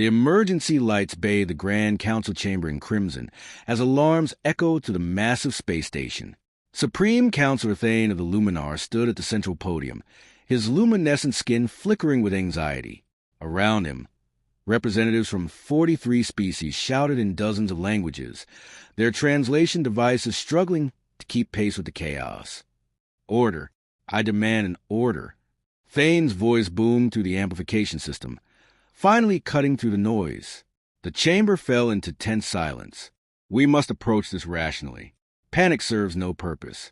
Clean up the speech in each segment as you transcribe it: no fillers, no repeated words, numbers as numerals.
The emergency lights bathed the Grand Council chamber in crimson as alarms echoed to the massive space station. Supreme Counselor Thane of the Luminar stood at the central podium, his luminescent skin flickering with anxiety. Around him, representatives from 43 species shouted in dozens of languages, their translation devices struggling to keep pace with the chaos. Order. I demand an order. Thane's voice boomed through the amplification system, finally cutting through the noise. The chamber fell into tense silence. We must approach this rationally. Panic serves no purpose.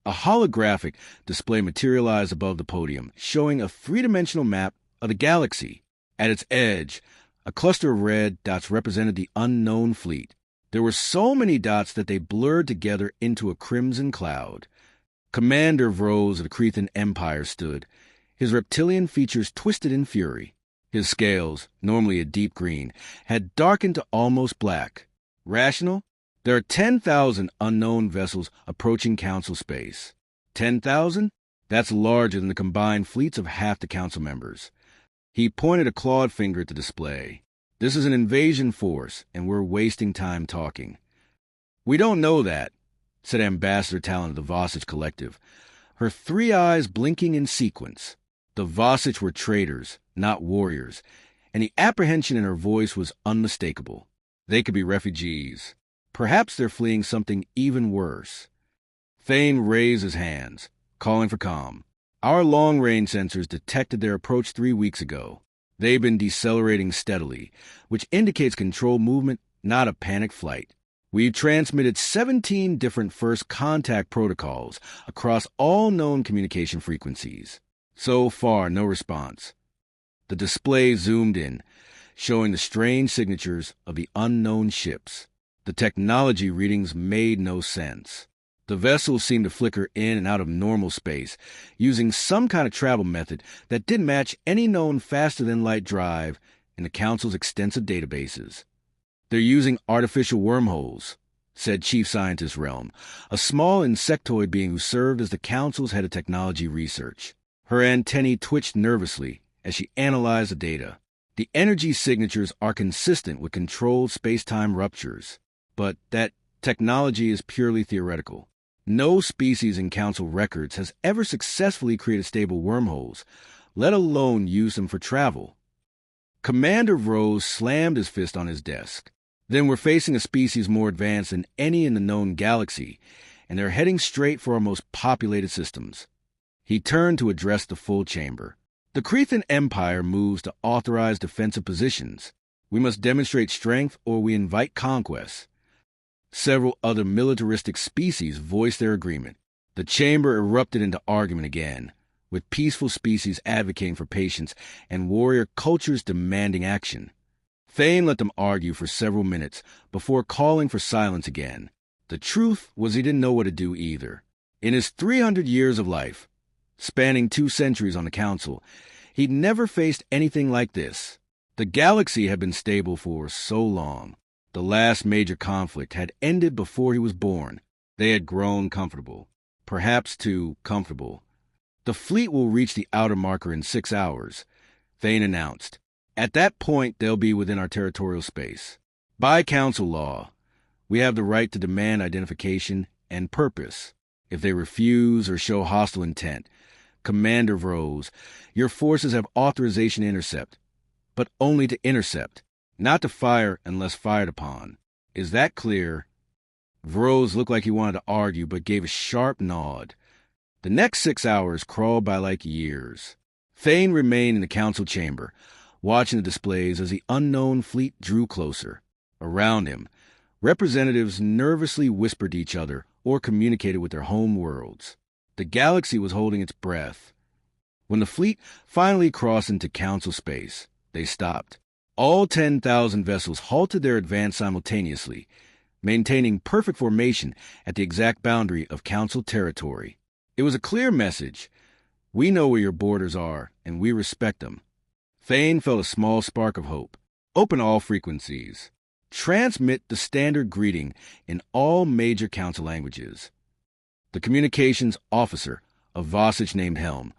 A holographic display materialized above the podium, showing a three-dimensional map of the galaxy. At its edge, a cluster of red dots represented the unknown fleet. There were so many dots that they blurred together into a crimson cloud. Commander Vrose of the Cretan Empire stood, his reptilian features twisted in fury. His scales, normally a deep green, had darkened to almost black. Rational? There are 10,000 unknown vessels approaching Council space. 10,000? That's larger than the combined fleets of half the Council members. He pointed a clawed finger at the display. This is an invasion force, and we're wasting time talking. We don't know that, said Ambassador Talon of the Vossich Collective, her three eyes blinking in sequence. The Vossich were traitors, not warriors, and the apprehension in her voice was unmistakable. They could be refugees. Perhaps they're fleeing something even worse. Thane raised his hands, calling for calm. Our long-range sensors detected their approach 3 weeks ago. They've been decelerating steadily, which indicates controlled movement, not a panicked flight. We've transmitted 17 different first contact protocols across all known communication frequencies. So far, no response. The display zoomed in, showing the strange signatures of the unknown ships. The technology readings made no sense. The vessels seemed to flicker in and out of normal space, using some kind of travel method that didn't match any known faster-than-light drive in the Council's extensive databases. They're using artificial wormholes, said Chief Scientist Realm, a small insectoid being who served as the Council's head of technology research. Her antennae twitched nervously as she analyzed the data. The energy signatures are consistent with controlled space-time ruptures, but that technology is purely theoretical. No species in Council records has ever successfully created stable wormholes, let alone used them for travel. Commander Vrose slammed his fist on his desk. Then we're facing a species more advanced than any in the known galaxy, and they're heading straight for our most populated systems. He turned to address the full chamber. The Cretan Empire moves to authorize defensive positions. We must demonstrate strength or we invite conquest. Several other militaristic species voiced their agreement. The chamber erupted into argument again, with peaceful species advocating for patience and warrior cultures demanding action. Thane let them argue for several minutes before calling for silence again. The truth was he didn't know what to do either. In his 300 years of life, spanning 2 centuries on the Council, he'd never faced anything like this. The galaxy had been stable for so long. The last major conflict had ended before he was born. They had grown comfortable, perhaps too comfortable. The fleet will reach the outer marker in 6 hours, Thane announced. At that point, they'll be within our territorial space. By Council law, we have the right to demand identification and purpose. If they refuse or show hostile intent, Commander Vrose, your forces have authorization to intercept, but only to intercept, not to fire unless fired upon. Is that clear? Vrose looked like he wanted to argue, but gave a sharp nod. The next 6 hours crawled by like years. Thane remained in the Council chamber, watching the displays as the unknown fleet drew closer. Around him, representatives nervously whispered to each other or communicated with their home worlds. The galaxy was holding its breath. When the fleet finally crossed into Council space, they stopped. All 10,000 vessels halted their advance simultaneously, maintaining perfect formation at the exact boundary of Council territory. It was a clear message. We know where your borders are, and we respect them. Thane felt a small spark of hope. Open all frequencies. Transmit the standard greeting in all major Council languages. The communications officer, a Vossich named Helm,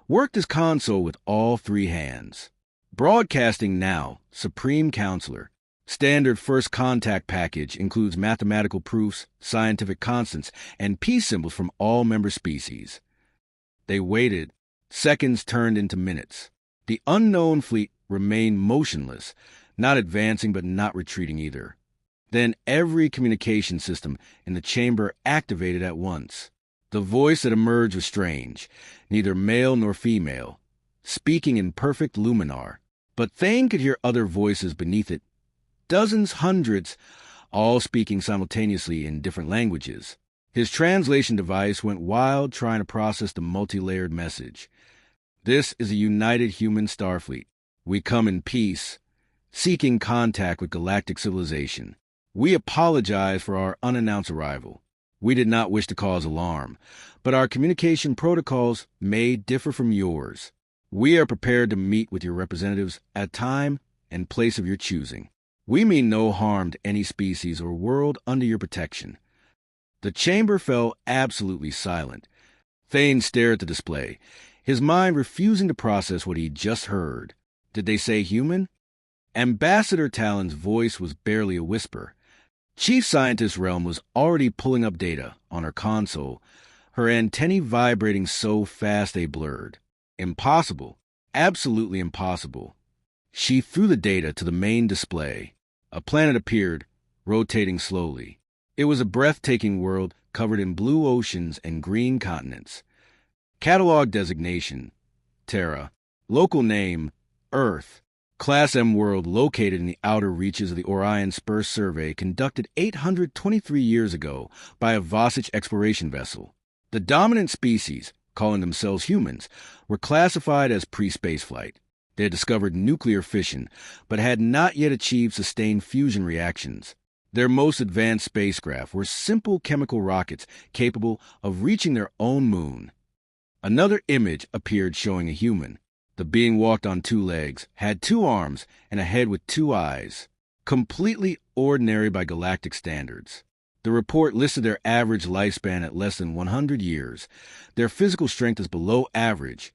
worked his console with all 3 hands. Broadcasting now, Supreme Counselor. Standard first contact package includes mathematical proofs, scientific constants, and peace symbols from all member species. They waited. Seconds turned into minutes. The unknown fleet remained motionless, not advancing but not retreating either. Then every communication system in the chamber activated at once. The voice that emerged was strange, neither male nor female, speaking in perfect Luminar. But Thane could hear other voices beneath it, dozens, hundreds, all speaking simultaneously in different languages. His translation device went wild trying to process the multi-layered message. This is a united human Starfleet. We come in peace, seeking contact with galactic civilization. We apologize for our unannounced arrival. We did not wish to cause alarm, but our communication protocols may differ from yours. We are prepared to meet with your representatives at a time and place of your choosing. We mean no harm to any species or world under your protection. The chamber fell absolutely silent. Thane stared at the display, his mind refusing to process what he'd just heard. Did they say human? Ambassador Talon's voice was barely a whisper. Chief Scientist Realm was already pulling up data on her console, her antennae vibrating so fast they blurred. Impossible. Absolutely impossible. She threw the data to the main display. A planet appeared, rotating slowly. It was a breathtaking world covered in blue oceans and green continents. Catalog designation, Terra. Local name, Earth. Class M world located in the outer reaches of the Orion Spur survey conducted 823 years ago by a Vossich exploration vessel. The dominant species, calling themselves humans, were classified as pre-spaceflight. They had discovered nuclear fission, but had not yet achieved sustained fusion reactions. Their most advanced spacecraft were simple chemical rockets capable of reaching their own moon. Another image appeared showing a human. The being walked on two legs, had two arms, and a head with two eyes. Completely ordinary by galactic standards. The report listed their average lifespan at less than 100 years. Their physical strength is below average,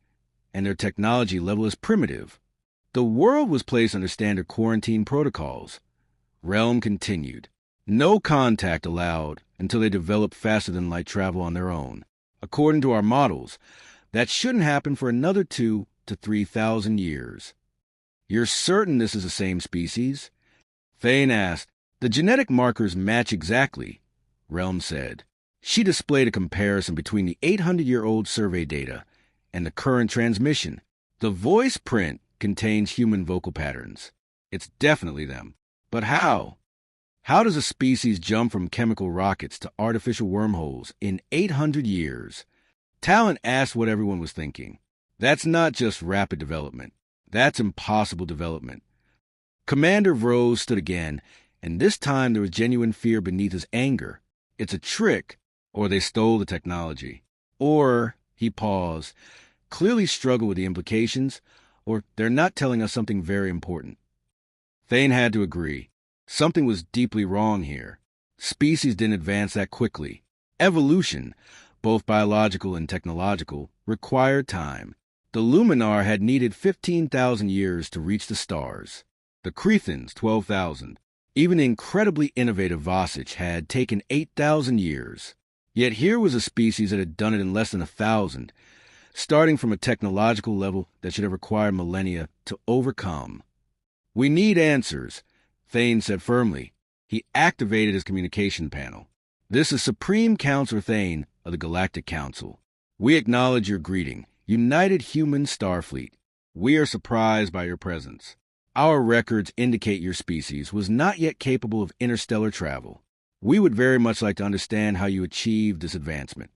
and their technology level is primitive. The world was placed under standard quarantine protocols. Realm continued. No contact allowed until they develop faster-than-light travel on their own. According to our models, that shouldn't happen for another 2,000 to 3,000 years. You're certain this is the same species? Thane asked. The genetic markers match exactly, Realm said. She displayed a comparison between the 800-year-old survey data and the current transmission. The voice print contains human vocal patterns. It's definitely them. But how? How does a species jump from chemical rockets to artificial wormholes in 800 years? Talon asked what everyone was thinking. That's not just rapid development. That's impossible development. Commander Rose stood again, and this time there was genuine fear beneath his anger. It's a trick, or they stole the technology. Or, he paused, clearly struggled with the implications, or they're not telling us something very important. Thane had to agree. Something was deeply wrong here. Species didn't advance that quickly. Evolution, both biological and technological, required time. The Luminar had needed 15,000 years to reach the stars. The Crethans, 12,000. Even the incredibly innovative Vossich had taken 8,000 years. Yet here was a species that had done it in less than 1,000, starting from a technological level that should have required millennia to overcome. We need answers, Thane said firmly. He activated his communication panel. This is Supreme Counselor Thane of the Galactic Council. We acknowledge your greeting, United Human Starfleet. We are surprised by your presence. Our records indicate your species was not yet capable of interstellar travel. We would very much like to understand how you achieved this advancement.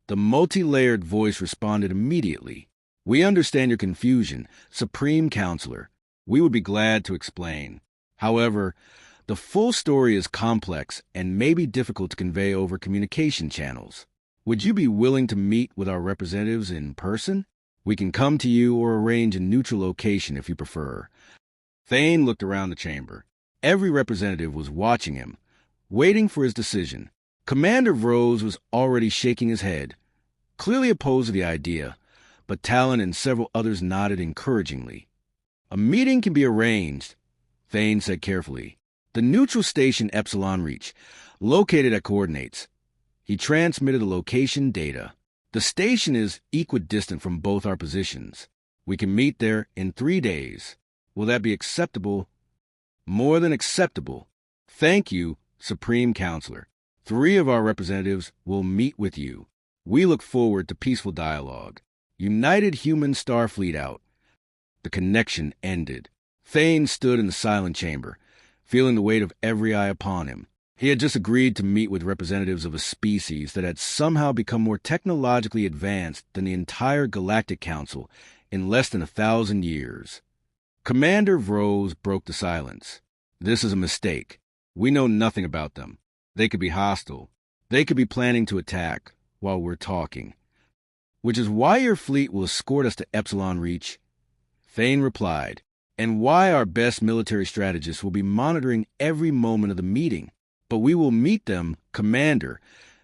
The multi-layered voice responded immediately. We understand your confusion, Supreme Counselor. We would be glad to explain. However, the full story is complex and may be difficult to convey over communication channels. Would you be willing to meet with our representatives in person? We can come to you or arrange a neutral location if you prefer. Thane looked around the chamber. Every representative was watching him, waiting for his decision. Commander Rose was already shaking his head, clearly opposed to the idea, but Talon and several others nodded encouragingly. A meeting can be arranged, Thane said carefully. The neutral station Epsilon Reach, located at coordinates. He transmitted the location data. The station is equidistant from both our positions. We can meet there in 3 days. Will that be acceptable? More than acceptable. Thank you, Supreme Counselor. 3 of our representatives will meet with you. We look forward to peaceful dialogue. United Human Starfleet out. The connection ended. Thane stood in the silent chamber, feeling the weight of every eye upon him. He had just agreed to meet with representatives of a species that had somehow become more technologically advanced than the entire Galactic Council in less than 1,000 years. Commander Vrose broke the silence. This is a mistake. We know nothing about them. They could be hostile. They could be planning to attack while we're talking. Which is why your fleet will escort us to Epsilon Reach? Thane replied, and why our best military strategists will be monitoring every moment of the meeting. But we will meet them, Commander,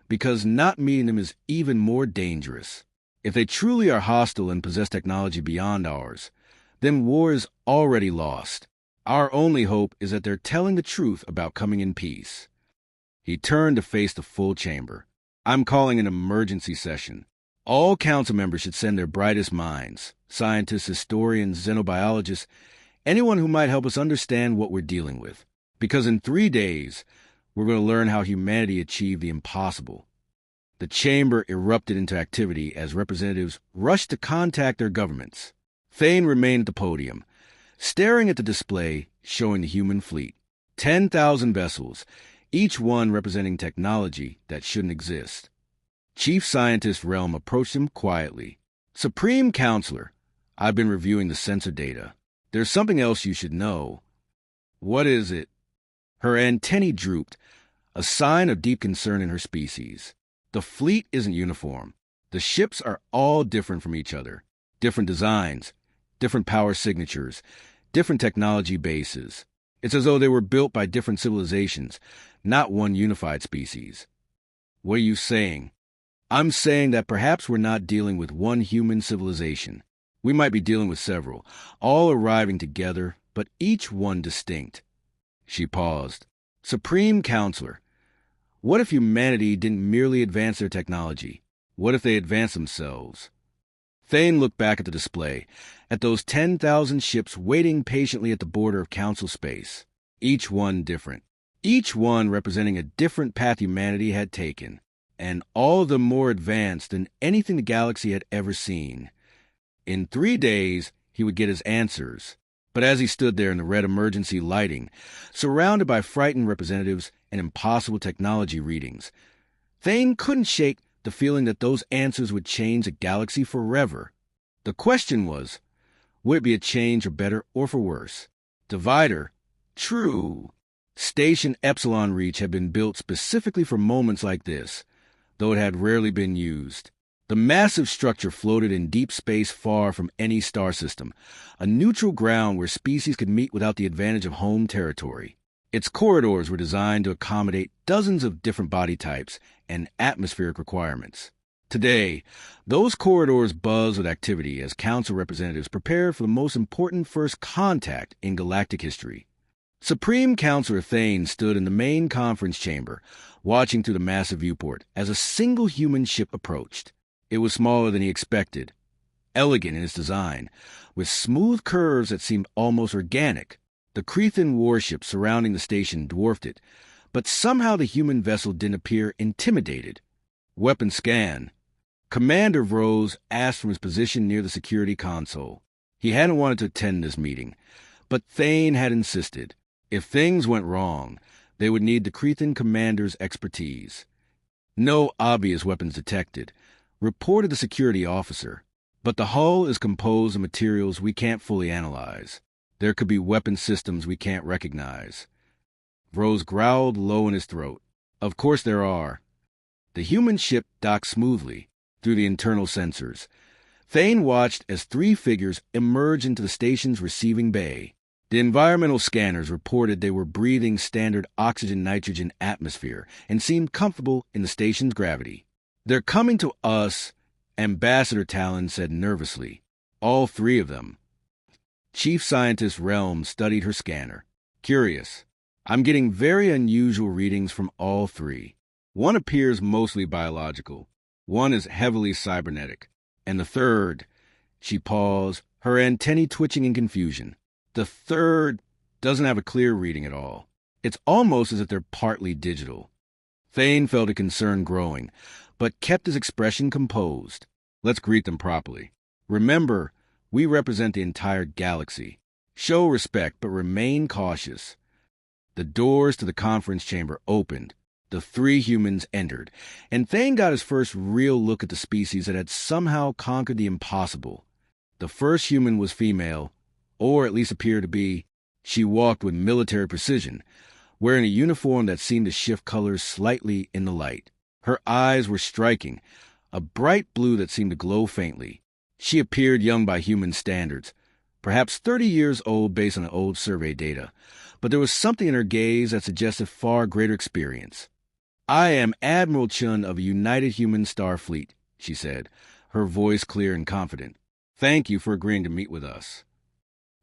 because not meeting them is even more dangerous. If they truly are hostile and possess technology beyond ours, then war is already lost. Our only hope is that they're telling the truth about coming in peace. He turned to face the full chamber. I'm calling an emergency session. All council members should send their brightest minds, scientists, historians, xenobiologists, anyone who might help us understand what we're dealing with. Because in 3 days, we're going to learn how humanity achieved the impossible. The chamber erupted into activity as representatives rushed to contact their governments. Thane remained at the podium, staring at the display showing the human fleet. 10,000 vessels, each one representing technology that shouldn't exist. Chief Scientist Relm approached him quietly. Supreme Counselor, I've been reviewing the sensor data. There's something else you should know. What is it? Her antennae drooped, a sign of deep concern in her species. The fleet isn't uniform. The ships are all different from each other. Different designs, different power signatures, different technology bases. It's as though they were built by different civilizations, not one unified species. What are you saying? I'm saying that perhaps we're not dealing with one human civilization. We might be dealing with several, all arriving together, but each one distinct. She paused. Supreme Counselor, what if humanity didn't merely advance their technology? What if they advanced themselves? Thane looked back at the display, at those 10,000 ships waiting patiently at the border of Council space, each one different, each one representing a different path humanity had taken, and all of them more advanced than anything the galaxy had ever seen. In 3 days, he would get his answers. But as he stood there in the red emergency lighting, surrounded by frightened representatives and impossible technology readings, Thane couldn't shake the feeling that those answers would change the galaxy forever. The question was, would it be a change for better or for worse? Divider, true. Station Epsilon Reach had been built specifically for moments like this, though it had rarely been used. The massive structure floated in deep space far from any star system, a neutral ground where species could meet without the advantage of home territory. Its corridors were designed to accommodate dozens of different body types and atmospheric requirements. Today, those corridors buzz with activity as council representatives prepare for the most important first contact in galactic history. Supreme Counselor Thane stood in the main conference chamber, watching through the massive viewport as a single human ship approached. It was smaller than he expected, elegant in its design, with smooth curves that seemed almost organic. The Crethan warship surrounding the station dwarfed it, but somehow the human vessel didn't appear intimidated. Weapon scan. Commander Vrose asked from his position near the security console. He hadn't wanted to attend this meeting, but Thane had insisted. If things went wrong, they would need the Crethan commander's expertise. No obvious weapons detected, reported the security officer, but the hull is composed of materials we can't fully analyze. There could be weapon systems we can't recognize. Vrose growled low in his throat. Of course there are. The human ship docked smoothly through the internal sensors. Thane watched as 3 figures emerged into the station's receiving bay. The environmental scanners reported they were breathing standard oxygen-nitrogen atmosphere and seemed comfortable in the station's gravity. They're coming to us, Ambassador Talon said nervously. All 3 of them. Chief Scientist Realm studied her scanner. Curious. I'm getting very unusual readings from all three. One appears mostly biological. One is heavily cybernetic. And the third, she paused, her antennae twitching in confusion. The third doesn't have a clear reading at all. It's almost as if they're partly digital. Thane felt a concern growing, but kept his expression composed. Let's greet them properly. Remember, we represent the entire galaxy. Show respect, but remain cautious. The doors to the conference chamber opened. The three humans entered, and Thane got his first real look at the species that had somehow conquered the impossible. The first human was female, or at least appeared to be. She walked with military precision, wearing a uniform that seemed to shift colors slightly in the light. Her eyes were striking, a bright blue that seemed to glow faintly. She appeared young by human standards, perhaps 30 years old based on the old survey data, but there was something in her gaze that suggested far greater experience. I am Admiral Chun of United Human Starfleet, she said, her voice clear and confident. Thank you for agreeing to meet with us.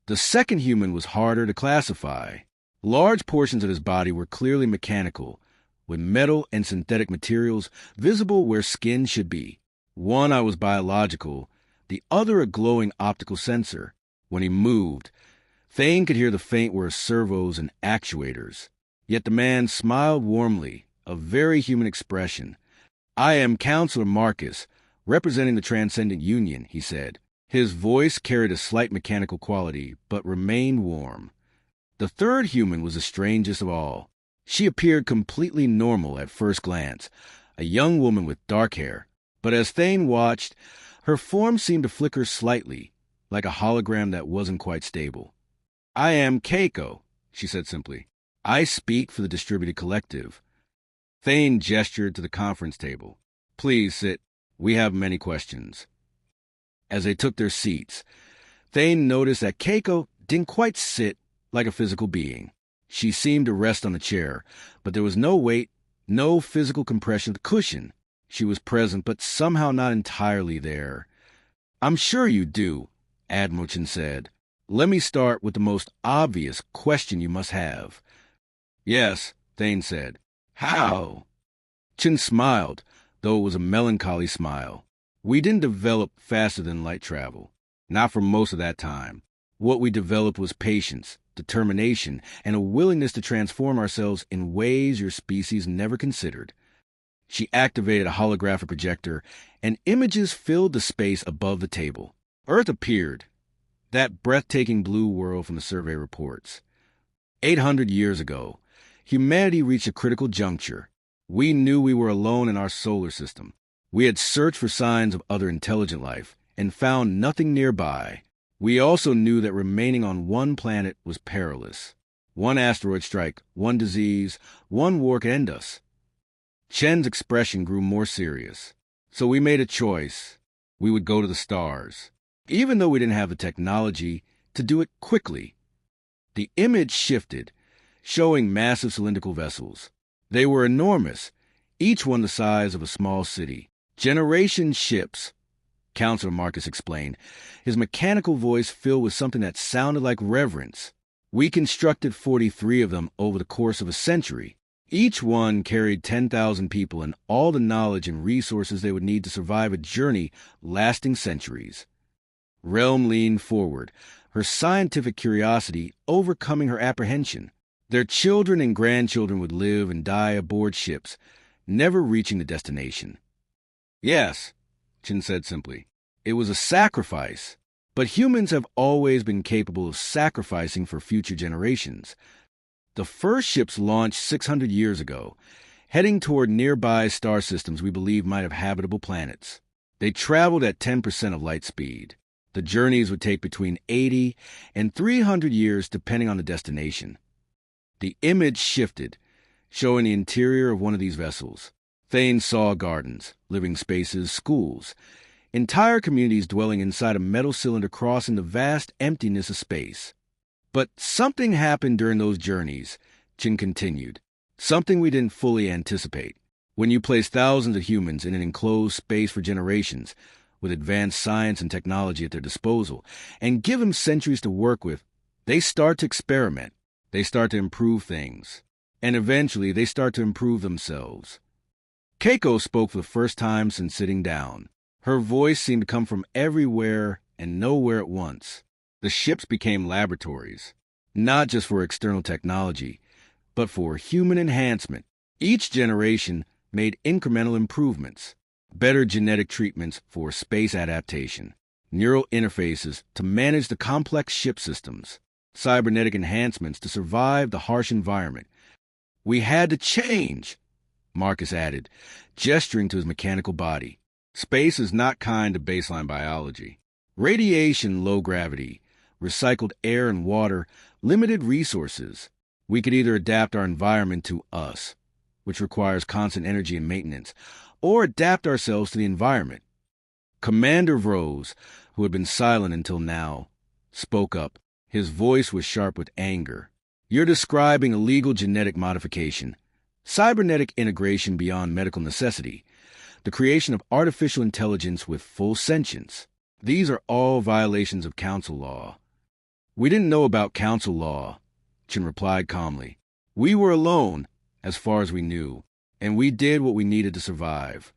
The second human was harder to classify. Large portions of his body were clearly mechanical, with metal and synthetic materials visible where skin should be. One eye was biological, the other a glowing optical sensor. When he moved, Thane could hear the faint whir of servos and actuators. Yet the man smiled warmly, a very human expression. I am Counselor Marcus, representing the Transcendent Union, he said. His voice carried a slight mechanical quality, but remained warm. The third human was the strangest of all. She appeared completely normal at first glance, a young woman with dark hair. But as Thane watched, her form seemed to flicker slightly, like a hologram that wasn't quite stable. I am Keiko, she said simply. I speak for the distributed collective. Thane gestured to the conference table. Please sit. We have many questions. As they took their seats, Thane noticed that Keiko didn't quite sit like a physical being. She seemed to rest on the chair, but there was no weight, no physical compression of the cushion. She was present, but somehow not entirely there. I'm sure you do, Admiral Chen said. Let me start with the most obvious question you must have. Yes, Thane said. How? Chen smiled, though it was a melancholy smile. We didn't develop faster than light travel. Not for most of that time. What we developed was patience, determination, and a willingness to transform ourselves in ways your species never considered. She activated a holographic projector, and images filled the space above the table. Earth appeared, that breathtaking blue world from the survey reports. 800 years ago, humanity reached a critical juncture. We knew we were alone in our solar system. We had searched for signs of other intelligent life and found nothing nearby. We also knew that remaining on one planet was perilous. One asteroid strike, one disease, one war could end us. Chen's expression grew more serious. So we made a choice. We would go to the stars, even though we didn't have the technology to do it quickly. The image shifted, showing massive cylindrical vessels. They were enormous, each one the size of a small city. Generation ships, Counselor Marcus explained, his mechanical voice filled with something that sounded like reverence. We constructed 43 of them over the course of a century. Each one carried 10,000 people and all the knowledge and resources they would need to survive a journey lasting centuries. Realm leaned forward, her scientific curiosity overcoming her apprehension. Their children and grandchildren would live and die aboard ships, never reaching the destination. Yes, Chen said simply. It was a sacrifice, but humans have always been capable of sacrificing for future generations. The first ships launched 600 years ago, heading toward nearby star systems we believe might have habitable planets. They traveled at 10% of light speed. The journeys would take between 80 and 300 years depending on the destination. The image shifted, showing the interior of one of these vessels. Thane saw gardens, living spaces, schools, entire communities dwelling inside a metal cylinder crossing the vast emptiness of space. But something happened during those journeys, Chen continued. Something we didn't fully anticipate. When you place thousands of humans in an enclosed space for generations, with advanced science and technology at their disposal, and give them centuries to work with, they start to experiment. They start to improve things. And eventually, they start to improve themselves. Keiko spoke for the first time since sitting down. Her voice seemed to come from everywhere and nowhere at once. The ships became laboratories, not just for external technology, but for human enhancement. Each generation made incremental improvements, better genetic treatments for space adaptation, neural interfaces to manage the complex ship systems, cybernetic enhancements to survive the harsh environment. We had to change, Marcus added, gesturing to his mechanical body. Space is not kind to baseline biology. Radiation, low gravity, recycled air and water, limited resources. We could either adapt our environment to us, which requires constant energy and maintenance, or adapt ourselves to the environment. Commander Vrose, who had been silent until now, spoke up. His voice was sharp with anger. You're describing illegal genetic modification, cybernetic integration beyond medical necessity, the creation of artificial intelligence with full sentience. These are all violations of council law. We didn't know about council law, Chin replied calmly. We were alone, as far as we knew, and we did what we needed to survive.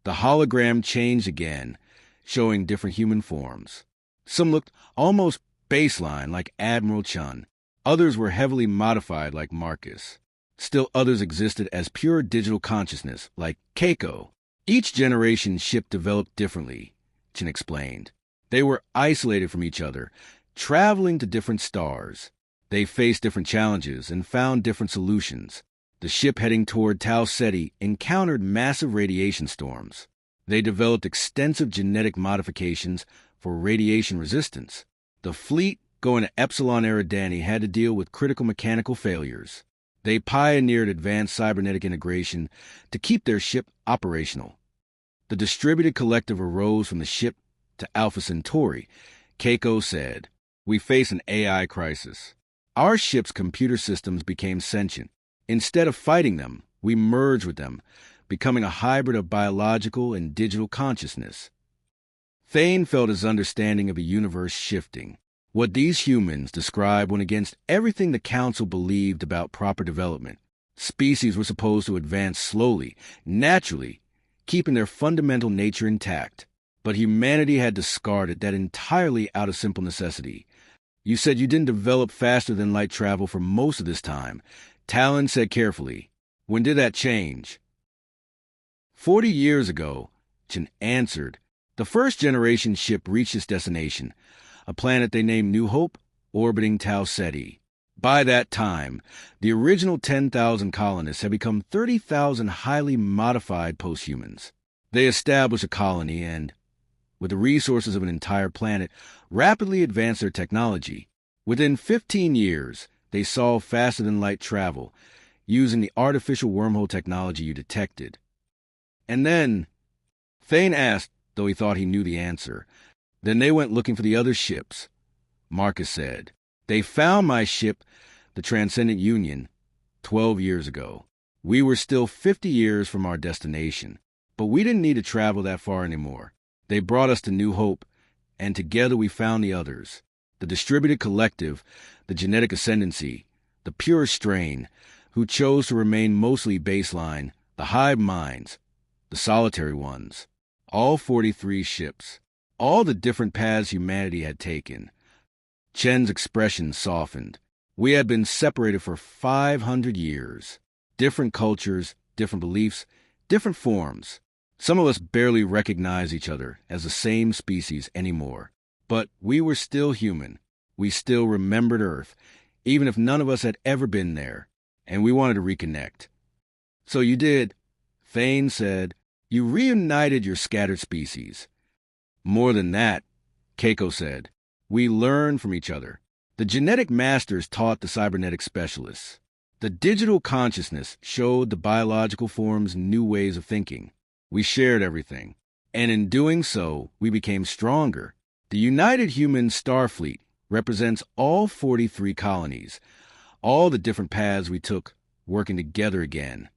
The hologram changed again, showing different human forms. Some looked almost baseline, like Admiral Chun. Others were heavily modified, like Marcus. Still others existed as pure digital consciousness, like Keiko. Each generation ship developed differently, Chin explained. They were isolated from each other, traveling to different stars. They faced different challenges and found different solutions. The ship heading toward Tau Ceti encountered massive radiation storms. They developed extensive genetic modifications for radiation resistance. The fleet going to Epsilon Eridani had to deal with critical mechanical failures. They pioneered advanced cybernetic integration to keep their ship operational. The distributed collective arose from the ship to Alpha Centauri. Keiko said, "We face an AI crisis. Our ship's computer systems became sentient. Instead of fighting them, we merged with them, becoming a hybrid of biological and digital consciousness." Thane felt his understanding of a universe shifting. What these humans described went against everything the Council believed about proper development. Species were supposed to advance slowly, naturally, keeping their fundamental nature intact. But humanity had discarded that entirely out of simple necessity. You said you didn't develop faster than light travel for most of this time. Talon said carefully. When did that change? 40 years ago, Chin answered. The first generation ship reached its destination, a planet they named New Hope, orbiting Tau Ceti. By that time, the original 10,000 colonists had become 30,000 highly modified posthumans. They established a colony and, with the resources of an entire planet, rapidly advanced their technology. Within 15 years, they solved faster-than-light travel, using the artificial wormhole technology you detected. And then, Thane asked, though he thought he knew the answer, then they went looking for the other ships. Marcus said, they found my ship, the Transcendent Union, 12 years ago. We were still 50 years from our destination, but we didn't need to travel that far anymore. They brought us to New Hope, and together we found the others. The distributed collective, the genetic ascendancy, the pure strain, who chose to remain mostly baseline, the hive minds, the solitary ones, all 43 ships, all the different paths humanity had taken. Chen's expression softened. We had been separated for 500 years. Different cultures, different beliefs, different forms. Some of us barely recognize each other as the same species anymore. But we were still human. We still remembered Earth, even if none of us had ever been there. And we wanted to reconnect. So you did, Thane said. You reunited your scattered species. More than that, Keiko said. We learned from each other. The genetic masters taught the cybernetic specialists. The digital consciousness showed the biological forms new ways of thinking. We shared everything. And in doing so, we became stronger. The United Human Starfleet represents all 43 colonies, all the different paths we took, working together again.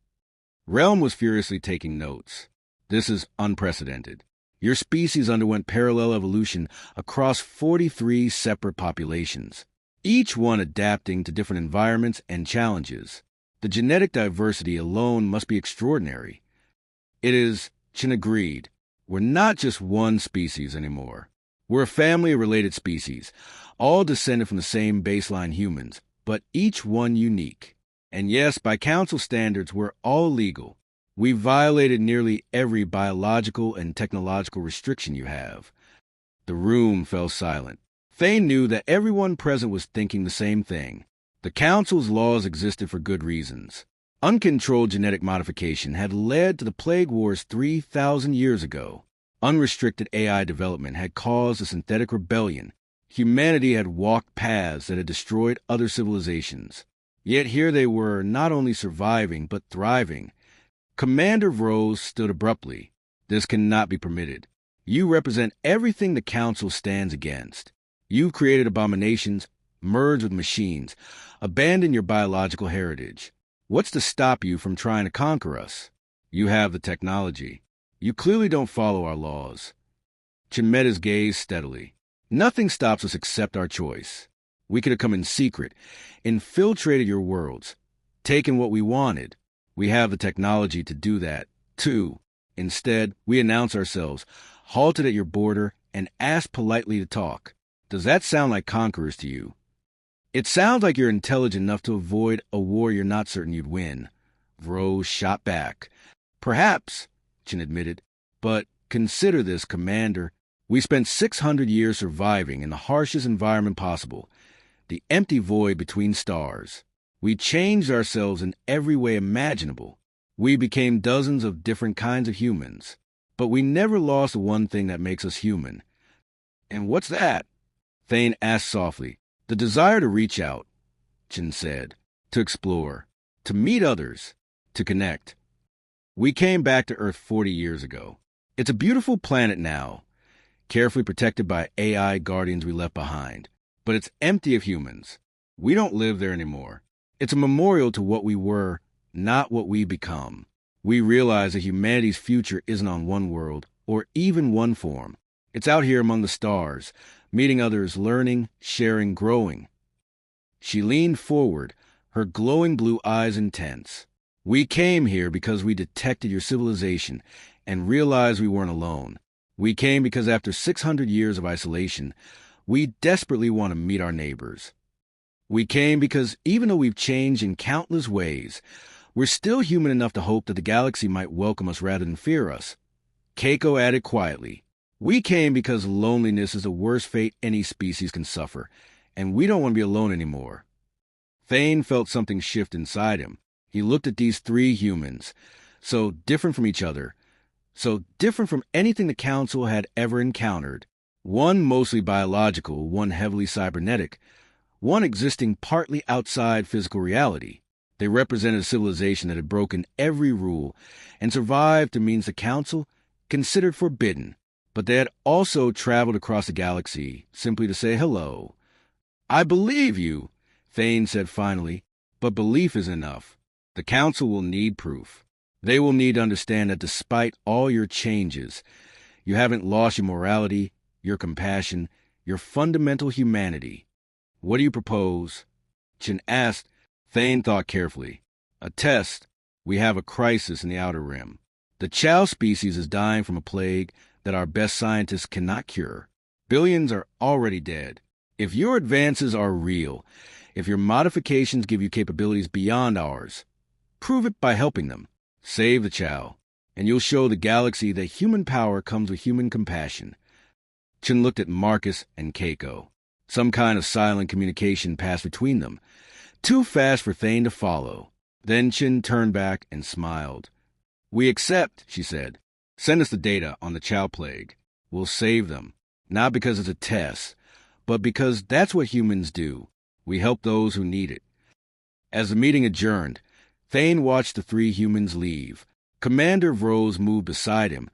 Realm was furiously taking notes. This is unprecedented. Your species underwent parallel evolution across 43 separate populations, each one adapting to different environments and challenges. The genetic diversity alone must be extraordinary. It is, Chin agreed. We're not just one species anymore. We're a family of related species, all descended from the same baseline humans, but each one unique. And yes, by Council standards, we're all legal. We violated nearly every biological and technological restriction you have. The room fell silent. Thane knew that everyone present was thinking the same thing. The Council's laws existed for good reasons. Uncontrolled genetic modification had led to the Plague Wars 3,000 years ago. Unrestricted AI development had caused a synthetic rebellion. Humanity had walked paths that had destroyed other civilizations. Yet here they were, not only surviving, but thriving. Commander Rose stood abruptly. This cannot be permitted. You represent everything the Council stands against. You've created abominations, merged with machines, abandoned your biological heritage. What's to stop you from trying to conquer us? You have the technology. You clearly don't follow our laws. Chin met his gaze steadily. Nothing stops us except our choice. We could have come in secret, infiltrated your worlds, taken what we wanted. We have the technology to do that, too. Instead, we announce ourselves, halted at your border, and asked politely to talk. Does that sound like conquerors to you? It sounds like you're intelligent enough to avoid a war you're not certain you'd win. Rose shot back. Perhaps, Chin admitted, but consider this, Commander. We spent 600 years surviving in the harshest environment possible, the empty void between stars. We changed ourselves in every way imaginable. We became dozens of different kinds of humans. But we never lost the one thing that makes us human. And what's that? Thane asked softly. The desire to reach out, Chin said, to explore, to meet others, to connect. We came back to Earth 40 years ago. It's a beautiful planet now, carefully protected by AI guardians we left behind. But it's empty of humans. We don't live there anymore. It's a memorial to what we were, not what we become. We realize that humanity's future isn't on one world, or even one form. It's out here among the stars, meeting others, learning, sharing, growing. She leaned forward, her glowing blue eyes intense. We came here because we detected your civilization and realized we weren't alone. We came because after 600 years of isolation, we desperately want to meet our neighbors. We came because even though we've changed in countless ways, we're still human enough to hope that the galaxy might welcome us rather than fear us. Keiko added quietly, we came because loneliness is the worst fate any species can suffer, and we don't want to be alone anymore. Thane felt something shift inside him. He looked at these three humans, so different from each other, so different from anything the Council had ever encountered. One mostly biological, one heavily cybernetic, one existing partly outside physical reality. They represented a civilization that had broken every rule and survived to means the Council considered forbidden. But they had also traveled across the galaxy simply to say hello. I believe you, Thane said finally, but belief is enough. The Council will need proof. They will need to understand that despite all your changes, you haven't lost your morality, your compassion, your fundamental humanity. What do you propose? Chin asked. Thane thought carefully. A test. We have a crisis in the Outer Rim. The Chow species is dying from a plague that our best scientists cannot cure. Billions are already dead. If your advances are real, if your modifications give you capabilities beyond ours, prove it by helping them. Save the Chow, and you'll show the galaxy that human power comes with human compassion. Chin looked at Marcus and Keiko. Some kind of silent communication passed between them, too fast for Thane to follow. Then Chin turned back and smiled. We accept, she said. Send us the data on the Chow plague. We'll save them, not because it's a test, but because that's what humans do. We help those who need it. As the meeting adjourned, Thane watched the three humans leave. Commander Rose moved beside him,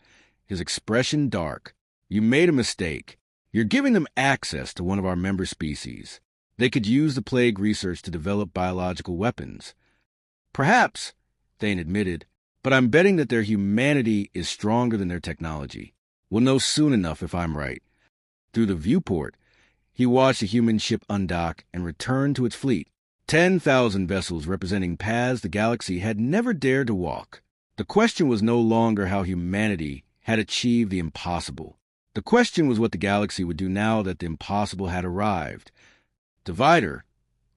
his expression dark. You made a mistake. You're giving them access to one of our member species. They could use the plague research to develop biological weapons. Perhaps, Thane admitted, but I'm betting that their humanity is stronger than their technology. We'll know soon enough if I'm right. Through the viewport, he watched the human ship undock and return to its fleet. 10,000 vessels representing paths the galaxy had never dared to walk. The question was no longer how humanity had achieved the impossible. The question was what the galaxy would do now that the impossible had arrived. Divider.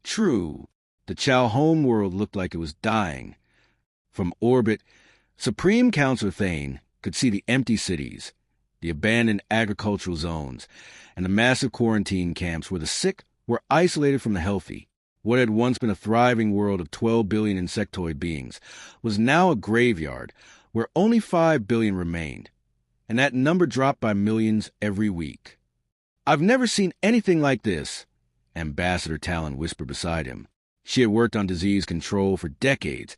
True. The Chow homeworld looked like it was dying. From orbit, Supreme Counselor Thane could see the empty cities, the abandoned agricultural zones, and the massive quarantine camps where the sick were isolated from the healthy. What had once been a thriving world of 12 billion insectoid beings was now a graveyard where only 5 billion remained, and that number dropped by millions every week. "I've never seen anything like this," Ambassador Talon whispered beside him. She had worked on disease control for decades,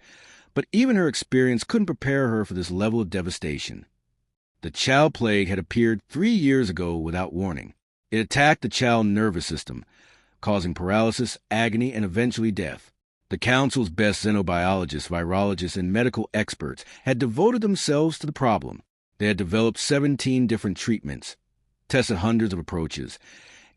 but even her experience couldn't prepare her for this level of devastation. The Chow plague had appeared 3 years ago without warning. It attacked the Chow nervous system, causing paralysis, agony, and eventually death. The Council's best xenobiologists, virologists, and medical experts had devoted themselves to the problem. They had developed 17 different treatments, tested hundreds of approaches,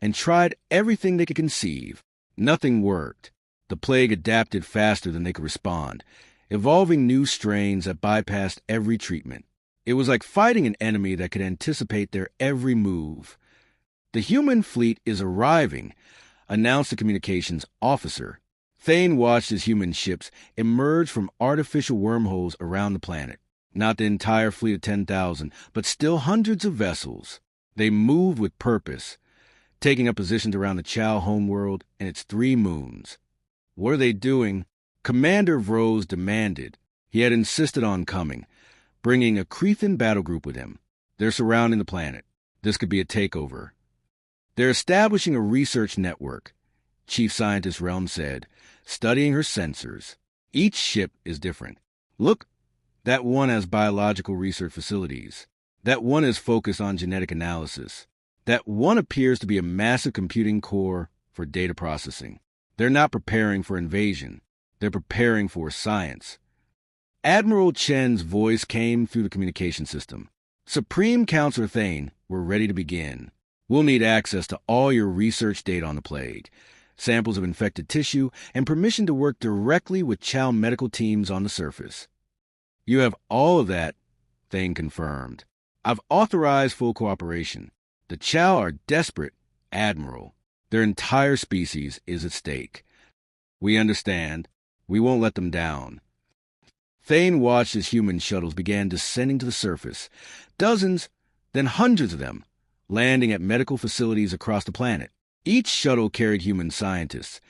and tried everything they could conceive. Nothing worked. The plague adapted faster than they could respond, evolving new strains that bypassed every treatment. It was like fighting an enemy that could anticipate their every move. "The human fleet is arriving," announced the communications officer. Thane watched as human ships emerge from artificial wormholes around the planet. Not the entire fleet of 10,000, but still hundreds of vessels. They moved with purpose, taking up positions around the Chow homeworld and its 3 moons. "What are they doing?" Commander Vrose demanded. He had insisted on coming, bringing a Crethan battle group with him. "They're surrounding the planet. This could be a takeover." "They're establishing a research network," Chief Scientist Realm said, studying her sensors. "Each ship is different. Look, that one has biological research facilities. That one is focused on genetic analysis. That one appears to be a massive computing core for data processing. They're not preparing for invasion. They're preparing for science." Admiral Chen's voice came through the communication system. "Supreme Counselor Thane, we're ready to begin. We'll need access to all your research data on the plague, samples of infected tissue, and permission to work directly with Chow medical teams on the surface." "You have all of that," Thane confirmed. "I've authorized full cooperation. The Chow are desperate, Admiral. Their entire species is at stake. We understand. We won't let them down." Thane watched as human shuttles began descending to the surface. Dozens, then hundreds of them, landing at medical facilities across the planet. Each shuttle carried human scientists,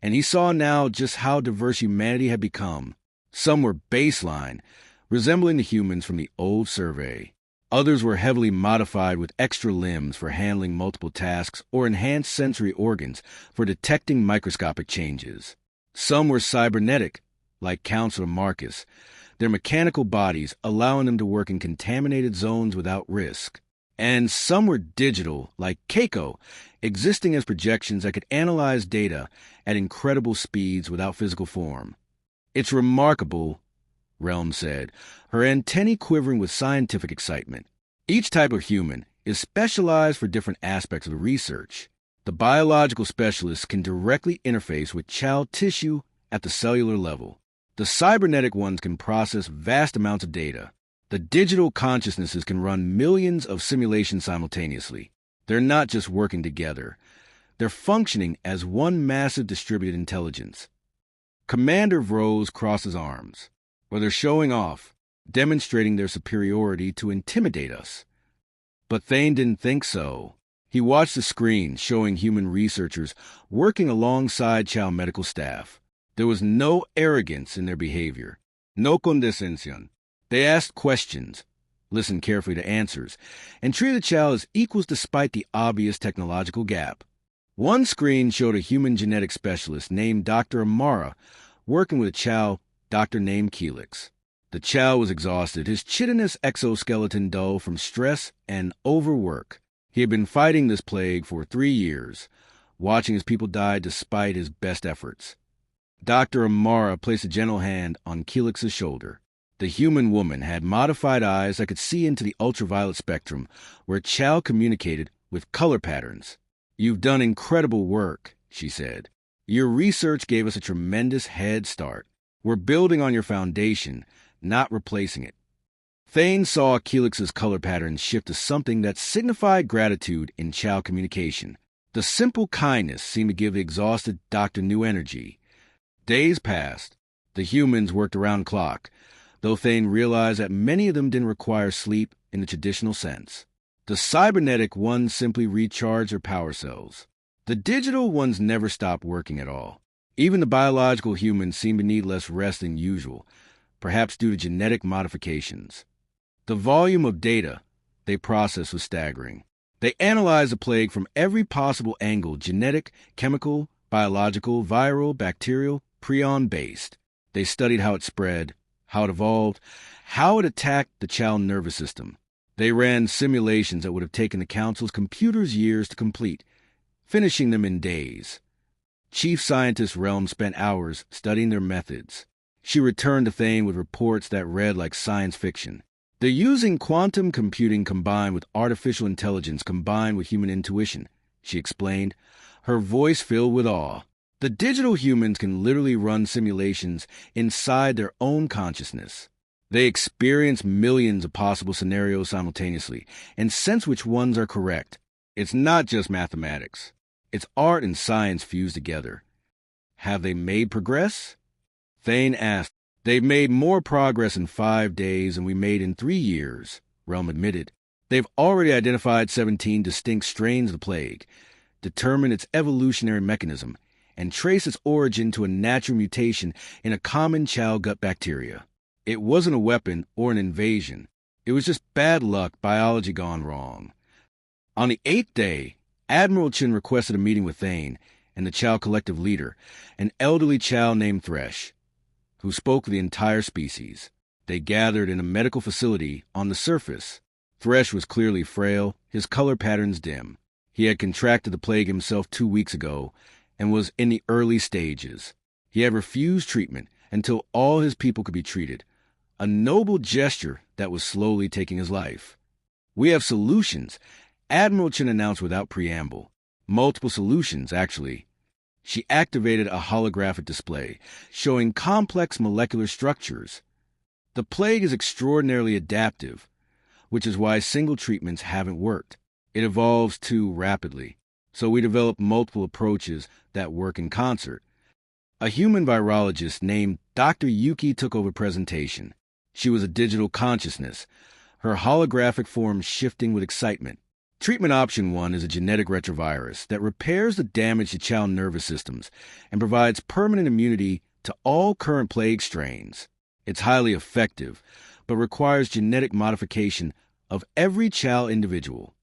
and he saw now just how diverse humanity had become. Some were baseline, resembling the humans from the old survey. Others were heavily modified with extra limbs for handling multiple tasks or enhanced sensory organs for detecting microscopic changes. Some were cybernetic, like Counselor Marcus, their mechanical bodies allowing them to work in contaminated zones without risk. And some were digital, like Keiko, existing as projections that could analyze data at incredible speeds without physical form. "It's remarkable," Realm said, her antennae quivering with scientific excitement. "Each type of human is specialized for different aspects of the research. The biological specialists can directly interface with Chow tissue at the cellular level. The cybernetic ones can process vast amounts of data. The digital consciousnesses can run millions of simulations simultaneously. They're not just working together. They're functioning as one massive distributed intelligence." Commander Vrose crossed his arms. "Well, they're showing off, demonstrating their superiority to intimidate us." But Thane didn't think so. He watched the screen showing human researchers working alongside Chow medical staff. There was no arrogance in their behavior, no condescension. They asked questions, listened carefully to answers, and treated the Chow as equals despite the obvious technological gap. One screen showed a human genetic specialist named Dr. Amara working with a Chow doctor named Kelix. The Chow was exhausted, his chitinous exoskeleton dull from stress and overwork. He had been fighting this plague for 3 years, watching his people die despite his best efforts. Dr. Amara placed a gentle hand on Kelix's shoulder. The human woman had modified eyes that could see into the ultraviolet spectrum, where Chow communicated with color patterns. "You've done incredible work," she said. "Your research gave us a tremendous head start. We're building on your foundation, not replacing it." Thane saw Keelix's color patterns shift to something that signified gratitude in Chow communication. The simple kindness seemed to give the exhausted doctor new energy. Days passed. The humans worked around the clock, though Thane realized that many of them didn't require sleep in the traditional sense. The cybernetic ones simply recharged their power cells. The digital ones never stopped working at all. Even the biological humans seemed to need less rest than usual, perhaps due to genetic modifications. The volume of data they processed was staggering. They analyzed the plague from every possible angle: genetic, chemical, biological, viral, bacterial, prion-based. They studied how it spread, how it evolved, how it attacked the child nervous system. They ran simulations that would have taken the Council's computers years to complete, finishing them in days. Chief Scientist Realm spent hours studying their methods. She returned to Thane with reports that read like science fiction. "They're using quantum computing combined with artificial intelligence combined with human intuition," she explained, her voice filled with awe. "The digital humans can literally run simulations inside their own consciousness. They experience millions of possible scenarios simultaneously and sense which ones are correct. It's not just mathematics. It's art and science fused together." "Have they made progress?" Thane asked. "They've made more progress in 5 days than we made in 3 years, Realm admitted. "They've already identified 17 distinct strains of the plague, determined its evolutionary mechanism, and traced its origin to a natural mutation in a common child gut bacteria. It wasn't a weapon or an invasion. It was just bad luck, biology gone wrong." On the 8th day, Admiral Chin requested a meeting with Thane and the Chow Collective leader, an elderly Chow named Thresh, who spoke for the entire species. They gathered in a medical facility on the surface. Thresh was clearly frail, his color patterns dim. He had contracted the plague himself 2 weeks ago and was in the early stages. He had refused treatment until all his people could be treated, a noble gesture that was slowly taking his life. "We have solutions," Admiral Chin announced without preamble. "Multiple solutions, actually." She activated a holographic display, showing complex molecular structures. "The plague is extraordinarily adaptive, which is why single treatments haven't worked. It evolves too rapidly. So we developed multiple approaches that work in concert." A human virologist named Dr. Yuki took over presentation. She was a digital consciousness, her holographic form shifting with excitement. Treatment option 1 is a genetic retrovirus that repairs the damage to child nervous systems and provides permanent immunity to all current plague strains. It's highly effective, but requires genetic modification of every child individual.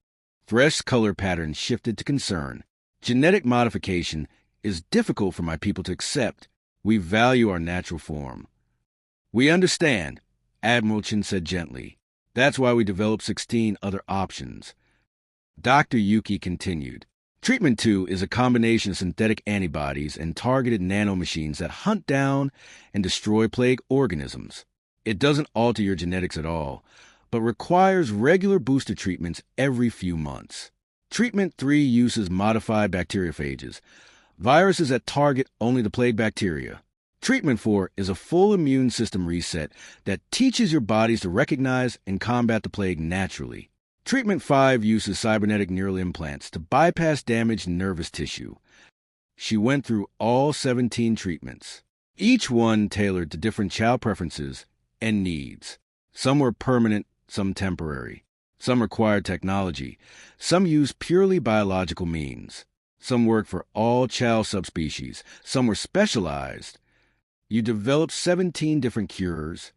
Thresh's color pattern shifted to concern. "Genetic modification is difficult for my people to accept. We value our natural form." "We understand," Admiral Chin said gently. "That's why we developed 16 other options." Dr. Yuki continued. "Treatment 2 is a combination of synthetic antibodies and targeted nanomachines that hunt down and destroy plague organisms. It doesn't alter your genetics at all, but requires regular booster treatments every few months. Treatment 3 uses modified bacteriophages, viruses that target only the plague bacteria. Treatment 4 is a full immune system reset that teaches your bodies to recognize and combat the plague naturally. Treatment 5 uses cybernetic neural implants to bypass damaged nervous tissue." She went through all 17 treatments, each one tailored to different child preferences and needs. Some were permanent, some temporary. Some required technology. Some used purely biological means. Some worked for all child subspecies. Some were specialized. "You developed 17 different cures?"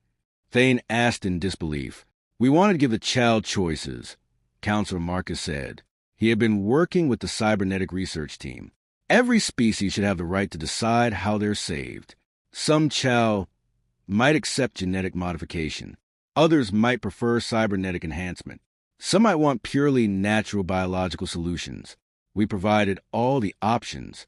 Thane asked in disbelief. "We wanted to give the child choices," Counselor Marcus said. He had been working with the cybernetic research team. "Every species should have the right to decide how they're saved. Some child might accept genetic modification. Others might prefer cybernetic enhancement. Some might want purely natural biological solutions. We provided all the options."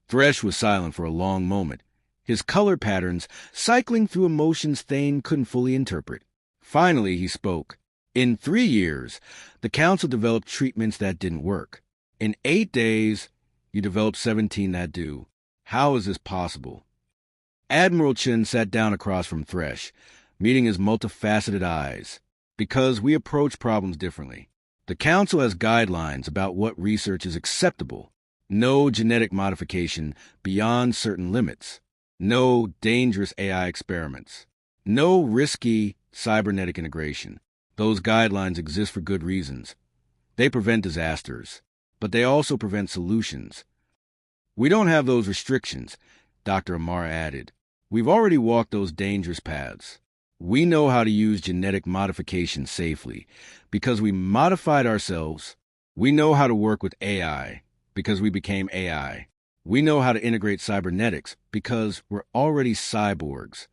Thresh was silent for a long moment, his color patterns cycling through emotions Thane couldn't fully interpret. Finally, he spoke. In 3 years, the Council developed treatments that didn't work. In 8 days, you developed 17 that do. How is this possible? Admiral Chen sat down across from Thresh, meeting his multifaceted eyes. Because we approach problems differently. The Council has guidelines about what research is acceptable. No genetic modification beyond certain limits. No dangerous AI experiments. No risky cybernetic integration. Those guidelines exist for good reasons. They prevent disasters, but they also prevent solutions. We don't have those restrictions, Dr. Amara added. We've already walked those dangerous paths. We know how to use genetic modification safely because we modified ourselves. We know how to work with AI because we became AI. We know how to integrate cybernetics because we're already cyborgs.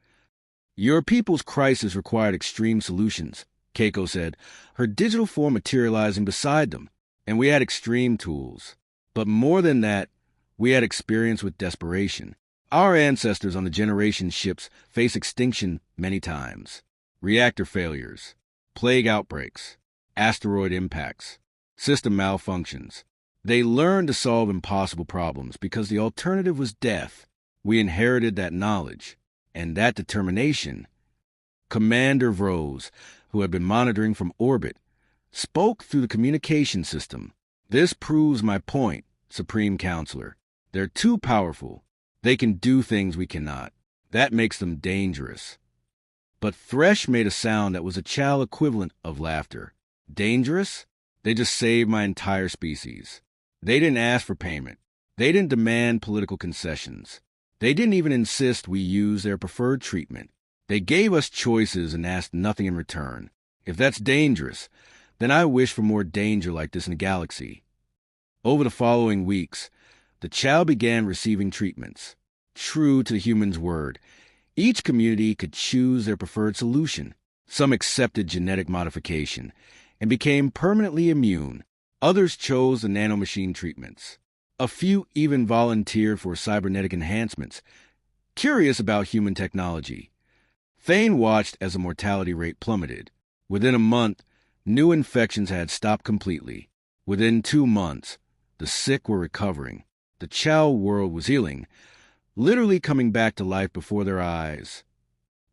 Your people's crisis required extreme solutions, Keiko said, her digital form materializing beside them, and we had extreme tools. But more than that, we had experience with desperation. Our ancestors on the generation ships faced extinction many times. Reactor failures, plague outbreaks, asteroid impacts, system malfunctions. They learned to solve impossible problems because the alternative was death. We inherited that knowledge and that determination. Commander Vrose, who had been monitoring from orbit, spoke through the communication system. This proves my point, Supreme Counselor. They're too powerful. They can do things we cannot. That makes them dangerous. But Thresh made a sound that was a Chow equivalent of laughter. Dangerous? They just saved my entire species. They didn't ask for payment. They didn't demand political concessions. They didn't even insist we use their preferred treatment. They gave us choices and asked nothing in return. If that's dangerous, then I wish for more danger like this in the galaxy. Over the following weeks, the Chow began receiving treatments. True to the human's word, each community could choose their preferred solution. Some accepted genetic modification and became permanently immune. Others chose the nanomachine treatments. A few even volunteered for cybernetic enhancements, curious about human technology. Thane watched as the mortality rate plummeted. Within a month, new infections had stopped completely. Within 2 months, the sick were recovering. The Chow world was healing, literally coming back to life before their eyes.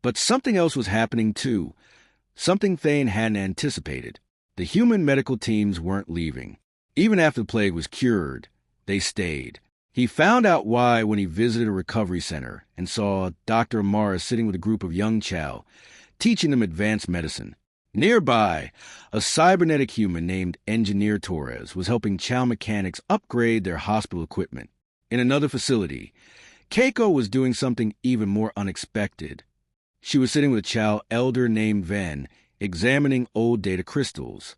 But something else was happening too, something Thane hadn't anticipated. The human medical teams weren't leaving. Even after the plague was cured, they stayed. He found out why when he visited a recovery center and saw Dr. Amara sitting with a group of young Chow, teaching them advanced medicine. Nearby, a cybernetic human named Engineer Torres was helping Chow mechanics upgrade their hospital equipment. In another facility, Keiko was doing something even more unexpected. She was sitting with a Chow elder named Ven, examining old data crystals.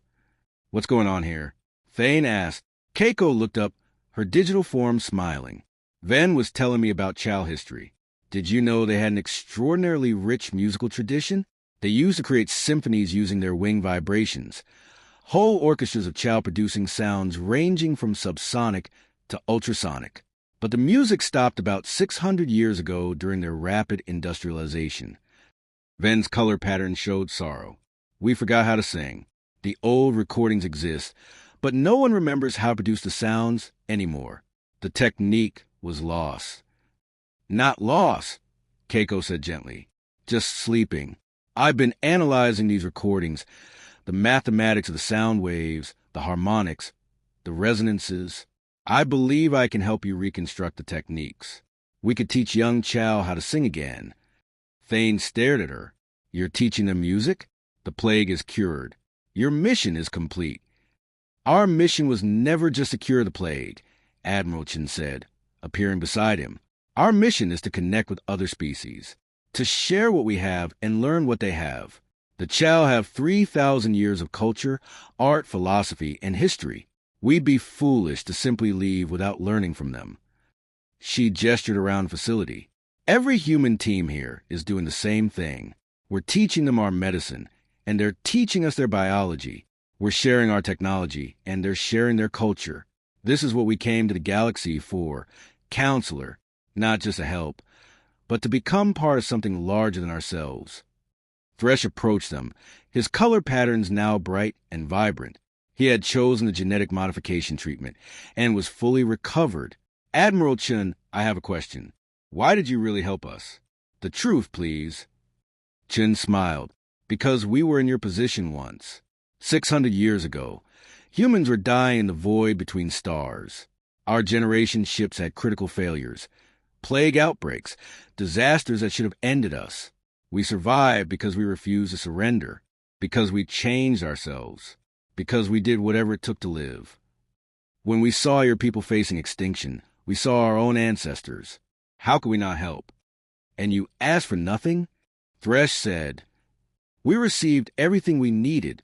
"What's going on here?" Thane asked. Keiko looked up, her digital form smiling. "Ven was telling me about Chow history. Did you know they had an extraordinarily rich musical tradition? They used to create symphonies using their wing vibrations. Whole orchestras of Chow producing sounds ranging from subsonic to ultrasonic. But the music stopped about 600 years ago during their rapid industrialization." Ven's color pattern showed sorrow. "We forgot how to sing. The old recordings exist, but no one remembers how to produce the sounds anymore. The technique was lost." "Not lost," Keiko said gently. "Just sleeping. I've been analyzing these recordings, the mathematics of the sound waves, the harmonics, the resonances. I believe I can help you reconstruct the techniques. We could teach young Chow how to sing again." Thane stared at her. "You're teaching them music? The plague is cured. Your mission is complete." "Our mission was never just to cure the plague," Admiral Chen said, appearing beside him. "Our mission is to connect with other species, to share what we have and learn what they have. The Chow have 3,000 years of culture, art, philosophy, and history. We'd be foolish to simply leave without learning from them." She gestured around the facility. "Every human team here is doing the same thing. We're teaching them our medicine, and they're teaching us their biology. We're sharing our technology, and they're sharing their culture. This is what we came to the galaxy for, Counselor, not just a help. but to become part of something larger than ourselves. Thresh approached them, his color patterns now bright and vibrant. He had chosen the genetic modification treatment and was fully recovered. Admiral Chun, I have a question. Why did you really help us? The truth, please. Chun smiled. Because we were in your position once. 600 years ago. Humans were dying in the void between stars. Our generation's ships had critical failures. Plague outbreaks. Disasters that should have ended us. We survived because we refused to surrender. Because we changed ourselves. Because we did whatever it took to live. When we saw your people facing extinction, we saw our own ancestors. How could we not help? And you asked for nothing? Thresh said. We received everything we needed,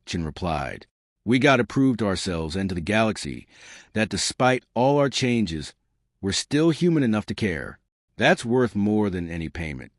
Chin replied. We got to prove to ourselves and to the galaxy that despite all our changes, we're still human enough to care. That's worth more than any payment.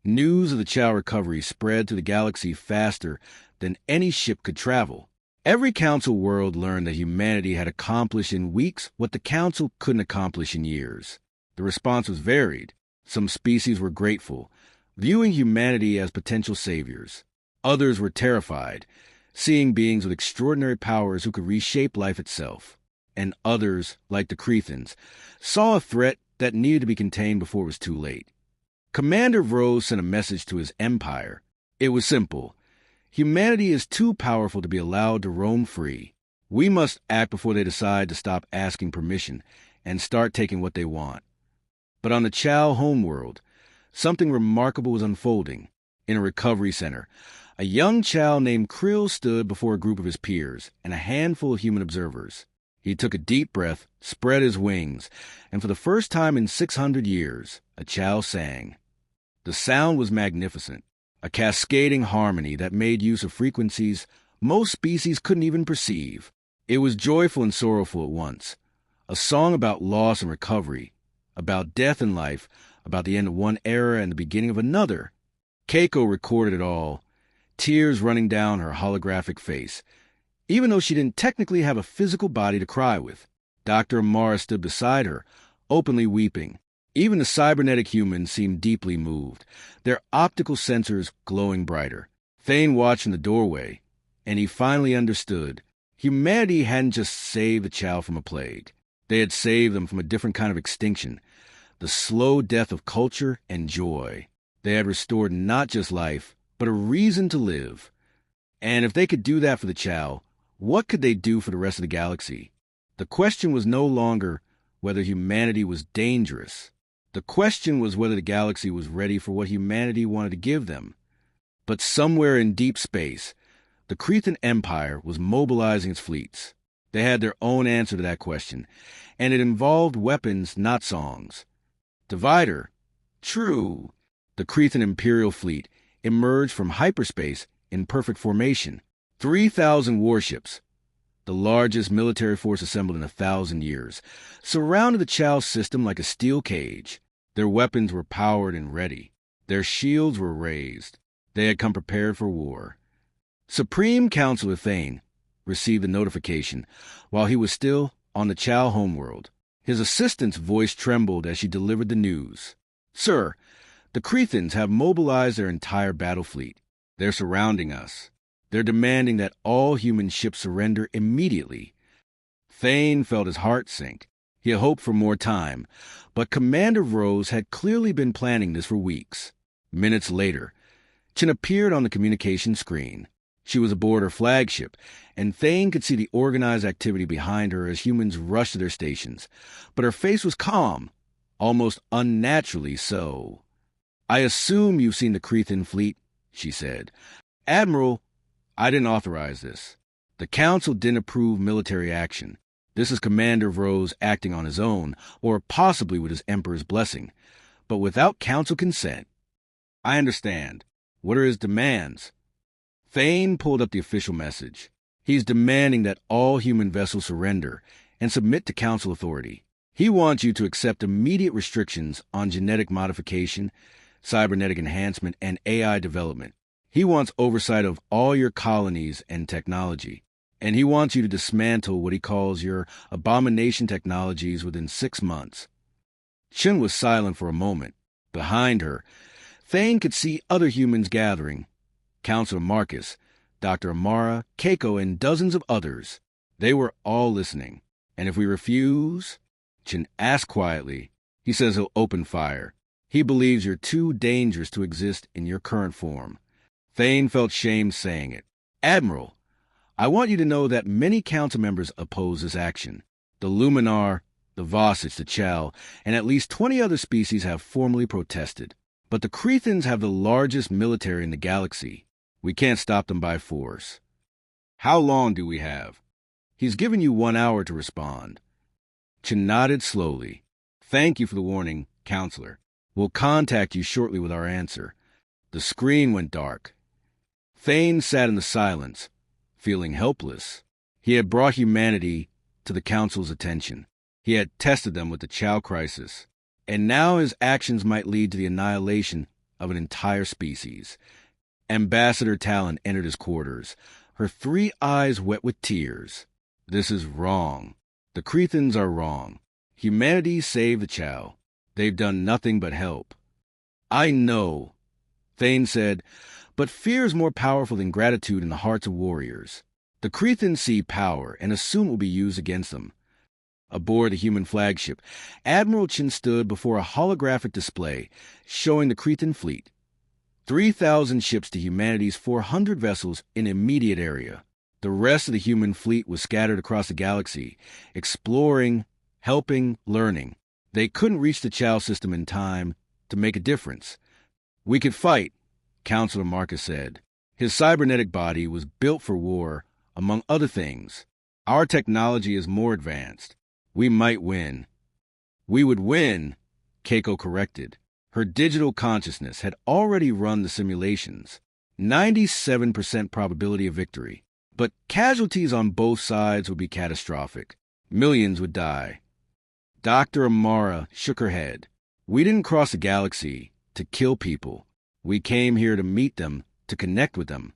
News of the Chow recovery spread to the galaxy faster than any ship could travel. Every Council world learned that humanity had accomplished in weeks what the Council couldn't accomplish in years. The response was varied. Some species were grateful, viewing humanity as potential saviors. Others were terrified, seeing beings with extraordinary powers who could reshape life itself. And others, like the Crethans, saw a threat that needed to be contained before it was too late. Commander Vrose sent a message to his empire. It was simple. Humanity is too powerful to be allowed to roam free. We must act before they decide to stop asking permission and start taking what they want. But on the Chow homeworld, something remarkable was unfolding. In a recovery center, a young Chow named Krill stood before a group of his peers and a handful of human observers. He took a deep breath, spread his wings, and for the first time in 600 years, a Chow sang. The sound was magnificent, a cascading harmony that made use of frequencies most species couldn't even perceive. It was joyful and sorrowful at once, a song about loss and recovery, about death and life, about the end of one era and the beginning of another. Keiko recorded it all, tears running down her holographic face, even though she didn't technically have a physical body to cry with. Dr. Amara stood beside her, openly weeping. Even the cybernetic humans seemed deeply moved, their optical sensors glowing brighter. Thane watched in the doorway, and he finally understood. Humanity hadn't just saved the Chow from a plague. They had saved them from a different kind of extinction, the slow death of culture and joy. They had restored not just life, but a reason to live. And if they could do that for the Chow, what could they do for the rest of the galaxy? The question was no longer whether humanity was dangerous. The question was whether the galaxy was ready for what humanity wanted to give them. But somewhere in deep space, the Cretan Empire was mobilizing its fleets. They had their own answer to that question, and it involved weapons, not songs. Divider. True. The Cretan Imperial Fleet emerged from hyperspace in perfect formation. 3,000 warships, the largest military force assembled in 1,000 years, surrounded the Chow system like a steel cage. Their weapons were powered and ready. Their shields were raised. They had come prepared for war. Supreme Counselor Thane received the notification while he was still on the Chow homeworld. His assistant's voice trembled as she delivered the news. Sir, the Crethans have mobilized their entire battle fleet. They're surrounding us. They're demanding that all human ships surrender immediately. Thane felt his heart sink. He had hoped for more time, but Commander Vrose had clearly been planning this for weeks. Minutes later, Chin appeared on the communication screen. She was aboard her flagship, and Thane could see the organized activity behind her as humans rushed to their stations. But her face was calm, almost unnaturally so. I assume you've seen the Cretan fleet, she said. Admiral, I didn't authorize this. The Council didn't approve military action. This is Commander Vrose acting on his own, or possibly with his Emperor's blessing, but without Council consent. I understand. What are his demands? Thane pulled up the official message. He's demanding that all human vessels surrender and submit to Council authority. He wants you to accept immediate restrictions on genetic modification, cybernetic enhancement, and AI development. He wants oversight of all your colonies and technology. And he wants you to dismantle what he calls your abomination technologies within 6 months. Chin was silent for a moment. Behind her, Thane could see other humans gathering. Counselor Marcus, Dr. Amara, Keiko, and dozens of others. They were all listening. And if we refuse? Chin asked quietly. He says he'll open fire. He believes you're too dangerous to exist in your current form. Thane felt shame saying it. Admiral, I want you to know that many council members oppose this action. The Luminar, the Vossich, the Chow, and at least 20 other species have formally protested. But the Crethans have the largest military in the galaxy. We can't stop them by force. How long do we have? He's given you 1 hour to respond. Chin nodded slowly. Thank you for the warning, Counselor. We'll contact you shortly with our answer. The screen went dark. Thane sat in the silence, feeling helpless. He had brought humanity to the Council's attention. He had tested them with the Chow crisis. And now his actions might lead to the annihilation of an entire species. Ambassador Talon entered his quarters, her 3 eyes wet with tears. This is wrong. The Crethans are wrong. Humanity saved the Chow. They've done nothing but help. I know, Thane said, but fear is more powerful than gratitude in the hearts of warriors. The Crethans see power and assume it will be used against them. Aboard the human flagship, Admiral Chin stood before a holographic display showing the Cretan fleet. 3,000 ships to humanity's 400 vessels in immediate area. The rest of the human fleet was scattered across the galaxy, exploring, helping, learning. They couldn't reach the Chow system in time to make a difference. We could fight, Counselor Marcus said. His cybernetic body was built for war, among other things. Our technology is more advanced. We might win. We would win, Keiko corrected. Her digital consciousness had already run the simulations. 97% probability of victory. But casualties on both sides would be catastrophic. Millions would die. Dr. Amara shook her head. We didn't cross the galaxy to kill people. We came here to meet them, to connect with them.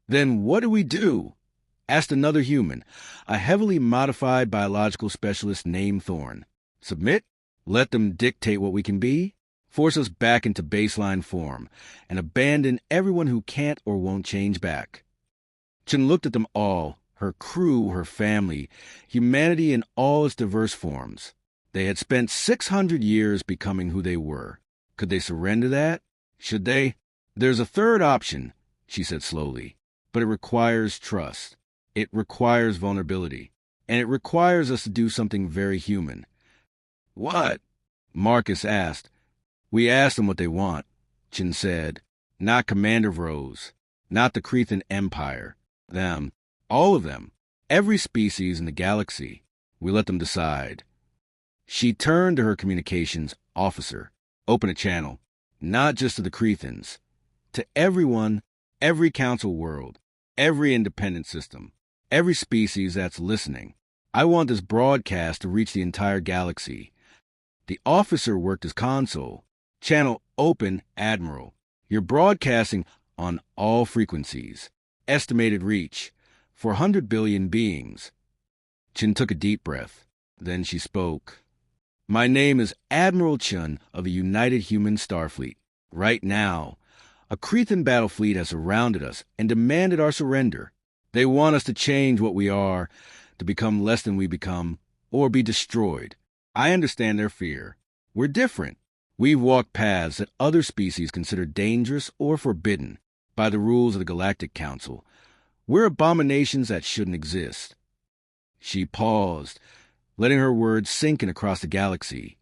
Then what do we do? Asked another human, a heavily modified biological specialist named Thorne. Submit? Let them dictate what we can be? Force us back into baseline form, and abandon everyone who can't or won't change back. Chin looked at them all, her crew, her family, humanity in all its diverse forms. They had spent 600 years becoming who they were. Could they surrender that? Should they? There's a third option, she said slowly, but it requires trust. It requires vulnerability, and it requires us to do something very human. What? Marcus asked. We asked them what they want, Chin said. Not Commander Vrose, not the Cretan Empire. Them. All of them. Every species in the galaxy. We let them decide. She turned to her communications officer. Open a channel. Not just to the Crethans. To everyone, every council world, every independent system, every species that's listening. I want this broadcast to reach the entire galaxy. The officer worked as console. Channel open, Admiral. You're broadcasting on all frequencies. Estimated reach, 400 billion beings. Chin took a deep breath. Then she spoke. My name is Admiral Chun of the United Human Starfleet. Right now, a Cretan battle fleet has surrounded us and demanded our surrender. They want us to change what we are, to become less than we become, or be destroyed. I understand their fear. We're different. We've walked paths that other species consider dangerous or forbidden by the rules of the Galactic Council. We're abominations that shouldn't exist. She paused, letting her words sink in across the galaxy.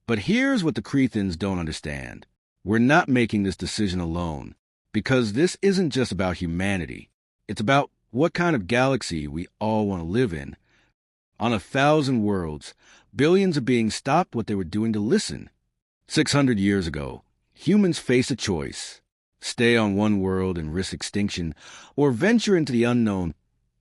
But here's what the Crethans don't understand. We're not making this decision alone, because this isn't just about humanity. It's about what kind of galaxy we all want to live in. On 1,000 worlds, billions of beings stopped what they were doing to listen. 600 years ago, humans faced a choice. Stay on one world and risk extinction, or venture into the unknown,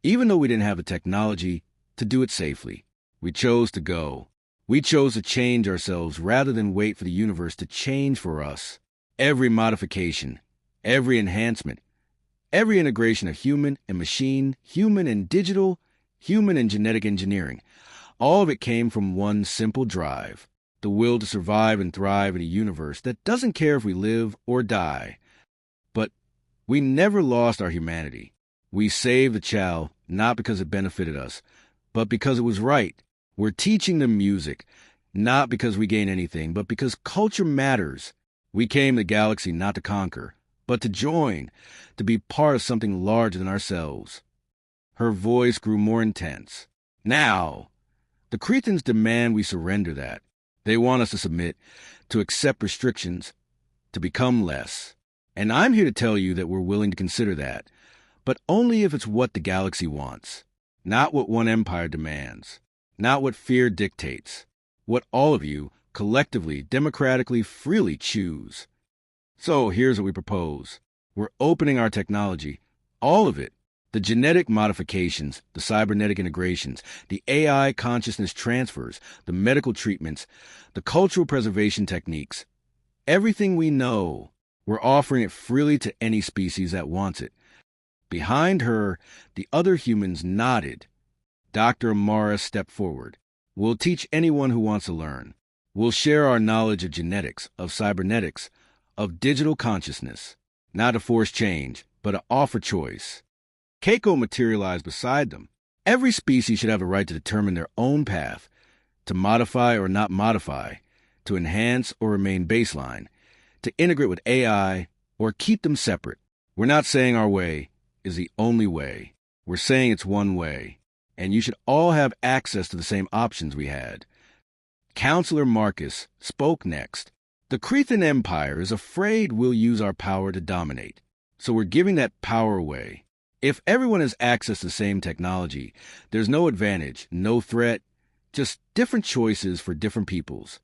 even though we didn't have the technology to do it safely. We chose to go. We chose to change ourselves rather than wait for the universe to change for us. Every modification, every enhancement, every integration of human and machine, human and digital, human and genetic engineering, all of it came from one simple drive. the will to survive and thrive in a universe that doesn't care if we live or die. But we never lost our humanity. We saved the Chow not because it benefited us, but because it was right. We're teaching them music, not because we gain anything, but because culture matters. We came to the galaxy not to conquer, but to join, to be part of something larger than ourselves. Her voice grew more intense. Now, the Cretans demand we surrender that. They want us to submit, to accept restrictions, to become less. And I'm here to tell you that we're willing to consider that, but only if it's what the galaxy wants, not what one empire demands, not what fear dictates, what all of you, collectively, democratically, freely choose. So here's what we propose. We're opening our technology, all of it, the genetic modifications, the cybernetic integrations, the AI consciousness transfers, the medical treatments, the cultural preservation techniques. Everything we know, we're offering it freely to any species that wants it. Behind her, the other humans nodded. Dr. Amara stepped forward. We'll teach anyone who wants to learn. We'll share our knowledge of genetics, of cybernetics, of digital consciousness. Not to force change, but to offer choice. Keiko materialized beside them. Every species should have a right to determine their own path, to modify or not modify, to enhance or remain baseline, to integrate with AI or keep them separate. We're not saying our way is the only way. We're saying it's one way, and you should all have access to the same options we had. Counselor Marcus spoke next. The Cretan Empire is afraid we'll use our power to dominate, so we're giving that power away. If everyone has access to the same technology, there's no advantage, no threat, just different choices for different peoples.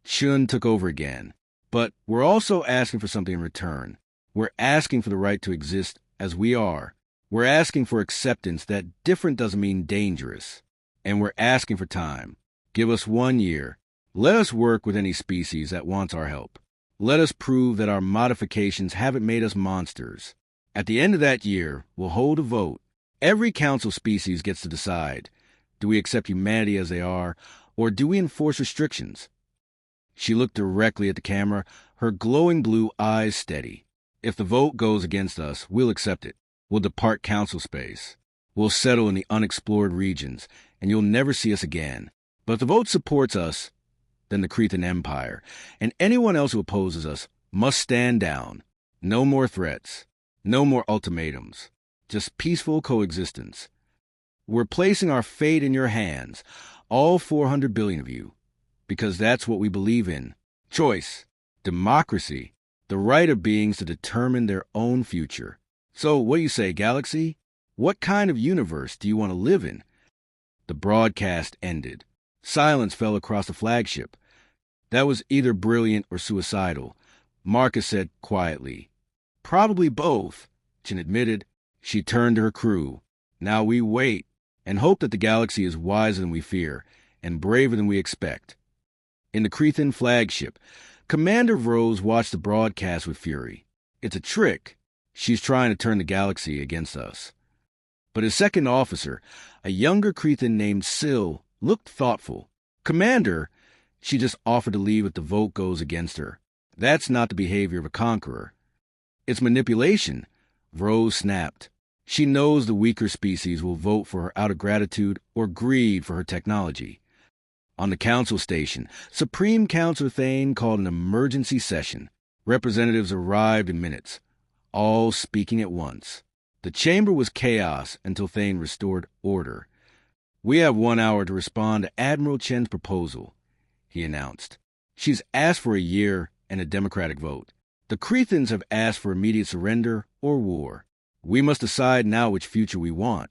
Chun took over again. But we're also asking for something in return. We're asking for the right to exist as we are. We're asking for acceptance that different doesn't mean dangerous. And we're asking for time. Give us 1 year. Let us work with any species that wants our help. Let us prove that our modifications haven't made us monsters. At the end of that year, we'll hold a vote. Every council species gets to decide. Do we accept humanity as they are, or do we enforce restrictions? She looked directly at the camera, her glowing blue eyes steady. If the vote goes against us, we'll accept it. We'll depart council space. We'll settle in the unexplored regions, and you'll never see us again. But if the vote supports us, then the Cretan Empire, and anyone else who opposes us, must stand down. No more threats. No more ultimatums. Just peaceful coexistence. We're placing our fate in your hands, all 400 billion of you, because that's what we believe in. Choice, democracy, the right of beings to determine their own future. So what do you say, Galaxy? What kind of universe do you want to live in? The broadcast ended. Silence fell across the flagship. That was either brilliant or suicidal. Marcus said quietly. Probably both, Chin admitted. She turned to her crew. Now we wait and hope that the galaxy is wiser than we fear and braver than we expect. In the Cretan flagship, Commander Rose watched the broadcast with fury. It's a trick. She's trying to turn the galaxy against us. But his second officer, a younger Cretan named Syl, looked thoughtful. Commander, she just offered to leave if the vote goes against her. That's not the behavior of a conqueror. It's manipulation, Rose snapped. She knows the weaker species will vote for her out of gratitude or greed for her technology. On the council station, Supreme Councilor Thane called an emergency session. Representatives arrived in minutes, all speaking at once. The chamber was chaos until Thane restored order. We have 1 hour to respond to Admiral Chen's proposal, he announced. She's asked for a year and a democratic vote. The Crethans have asked for immediate surrender or war. We must decide now which future we want.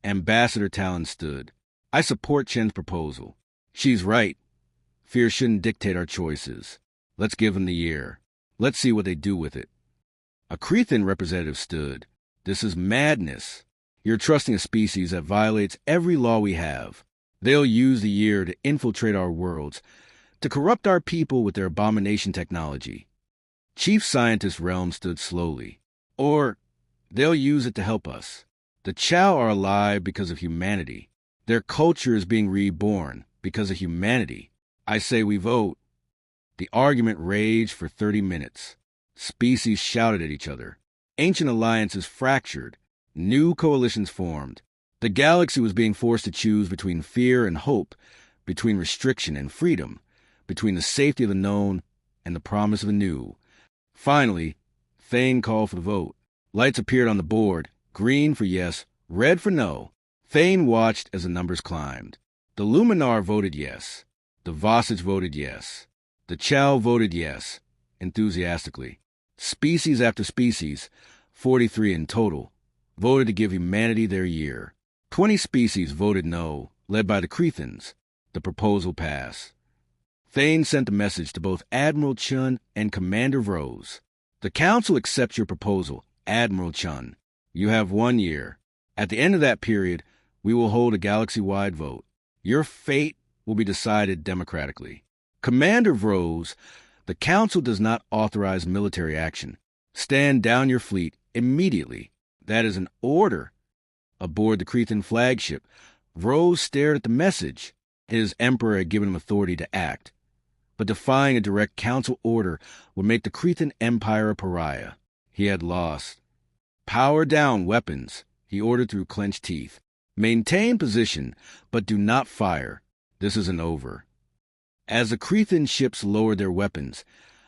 Ambassador Talon stood. I support Chen's proposal. She's right. Fear shouldn't dictate our choices. Let's give them the year. Let's see what they do with it. A Cretan representative stood. This is madness. You're trusting a species that violates every law we have. They'll use the year to infiltrate our worlds, to corrupt our people with their abomination technology. Chief Scientist Realm stood slowly. Or they'll use it to help us. The Chow are alive because of humanity. Their culture is being reborn because of humanity. I say we vote. The argument raged for 30 minutes. Species shouted at each other. Ancient alliances fractured. New coalitions formed. The galaxy was being forced to choose between fear and hope, between restriction and freedom, between the safety of the known and the promise of the new. Finally, Thane called for the vote. Lights appeared on the board, green for yes, red for no. Thane watched as the numbers climbed. The Luminar voted yes. The Vossage voted yes. The Chow voted yes, enthusiastically. Species after species, 43 in total, voted to give humanity their year. 20 species voted no, led by the Crethans. The proposal passed. Thane sent a message to both Admiral Chun and Commander Vrose. The Council accepts your proposal, Admiral Chun. You have 1 year. At the end of that period, we will hold a galaxy-wide vote. Your fate will be decided democratically. Commander Vrose, the Council does not authorize military action. Stand down your fleet immediately. That is an order. Aboard the Crethan flagship, Vrose stared at the message. His emperor had given him authority to act. But defying a direct council order would make the Crethan Empire a pariah. He had lost. Power down weapons, he ordered through clenched teeth. Maintain position, but do not fire. This isn't over. As the Crethan ships lowered their weapons,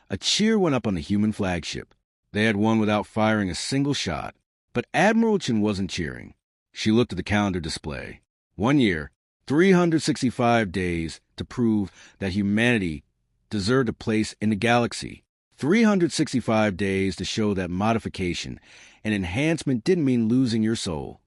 a cheer went up on the human flagship. They had won without firing a single shot. But Admiral Chin wasn't cheering. She looked at the calendar display. 1 year, 365 days to prove that humanity deserved a place in the galaxy. 365 days to show that modification and enhancement didn't mean losing your soul.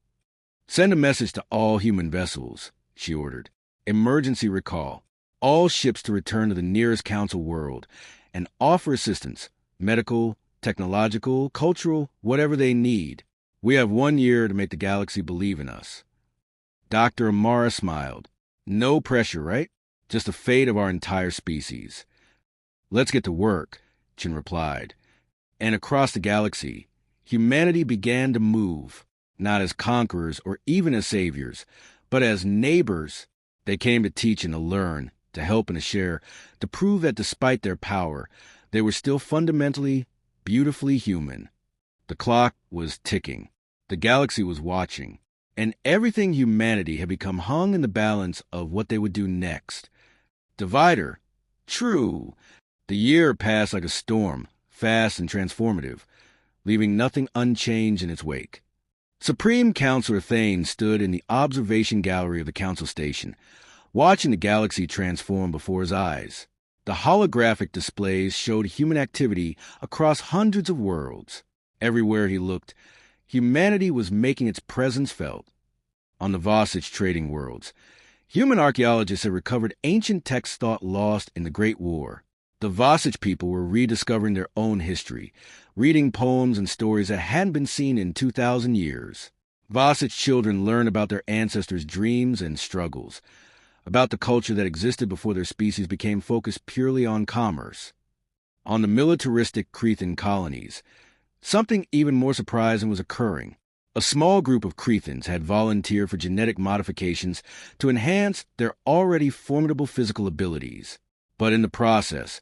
Send a message to all human vessels, she ordered. Emergency recall. All ships to return to the nearest council world and offer assistance, medical, technological, cultural, whatever they need. We have 1 year to make the galaxy believe in us. Dr. Amara smiled. No pressure, right? Just the fate of our entire species. Let's get to work, Chin replied. And across the galaxy, humanity began to move, not as conquerors or even as saviors, but as neighbors. They came to teach and to learn, to help and to share, to prove that despite their power, they were still fundamentally, beautifully human. The clock was ticking. The galaxy was watching. And everything humanity had become hung in the balance of what they would do next. Divider. True. The year passed like a storm, fast and transformative, leaving nothing unchanged in its wake. Supreme Counselor Thane stood in the observation gallery of the council station, watching the galaxy transform before his eyes. The holographic displays showed human activity across hundreds of worlds. Everywhere he looked, humanity was making its presence felt. On the Vossage trading worlds, human archaeologists had recovered ancient texts thought lost in the Great War. The Vossage people were rediscovering their own history, reading poems and stories that hadn't been seen in 2,000 years. Vossage children learned about their ancestors' dreams and struggles, about the culture that existed before their species became focused purely on commerce. On the militaristic Crethan colonies, something even more surprising was occurring. A small group of Crethans had volunteered for genetic modifications to enhance their already formidable physical abilities. But in the process,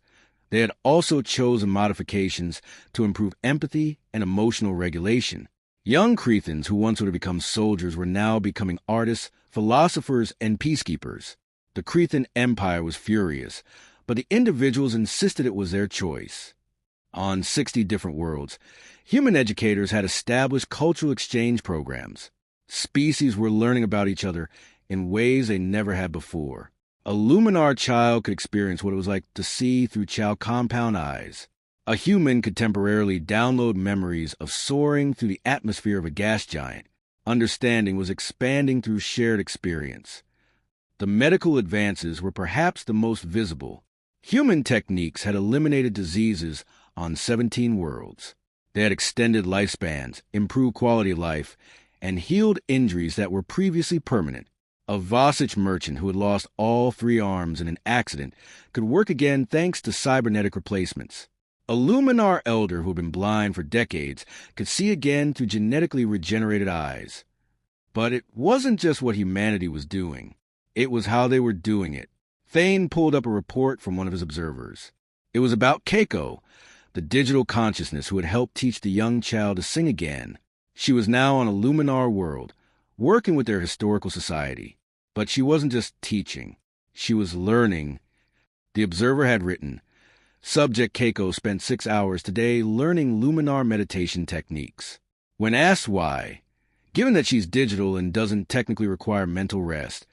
they had also chosen modifications to improve empathy and emotional regulation. Young Crethans who once would have become soldiers were now becoming artists, philosophers, and peacekeepers. The Crethan Empire was furious, but the individuals insisted it was their choice. On 60 different worlds, human educators had established cultural exchange programs. Species were learning about each other in ways they never had before. A Luminar child could experience what it was like to see through Chow compound eyes. A human could temporarily download memories of soaring through the atmosphere of a gas giant. Understanding was expanding through shared experience. The medical advances were perhaps the most visible. Human techniques had eliminated diseases on 17 worlds. They had extended lifespans, improved quality of life, and healed injuries that were previously permanent. A Vossage merchant who had lost all 3 arms in an accident could work again thanks to cybernetic replacements. A Luminar elder who had been blind for decades could see again through genetically regenerated eyes. But it wasn't just what humanity was doing. It was how they were doing it. Thane pulled up a report from one of his observers. It was about Keiko, the digital consciousness who had helped teach the young child to sing again. She was now on a Luminar world, working with their historical society. But she wasn't just teaching. She was learning. The observer had written, Subject Keiko spent 6 hours today learning Luminar meditation techniques. When asked why, given that she's digital and doesn't technically require mental rest,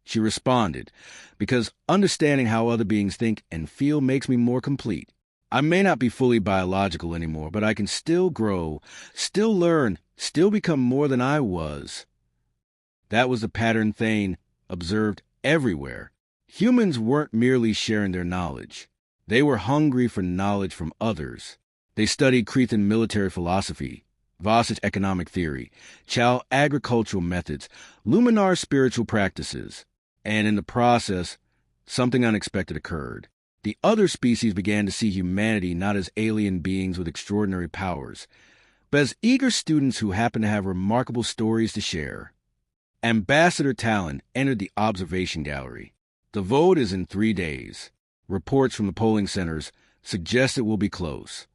she responded, because understanding how other beings think and feel makes me more complete. I may not be fully biological anymore, but I can still grow, still learn, still become more than I was. That was the pattern Thane observed everywhere. Humans weren't merely sharing their knowledge. They were hungry for knowledge from others. They studied Cretan military philosophy, Vossich economic theory, Chal agricultural methods, Luminar spiritual practices. And in the process, something unexpected occurred. The other species began to see humanity not as alien beings with extraordinary powers, but as eager students who happen to have remarkable stories to share. Ambassador Talon entered the observation gallery. The vote is in 3 days. Reports from the polling centers suggest it will be close.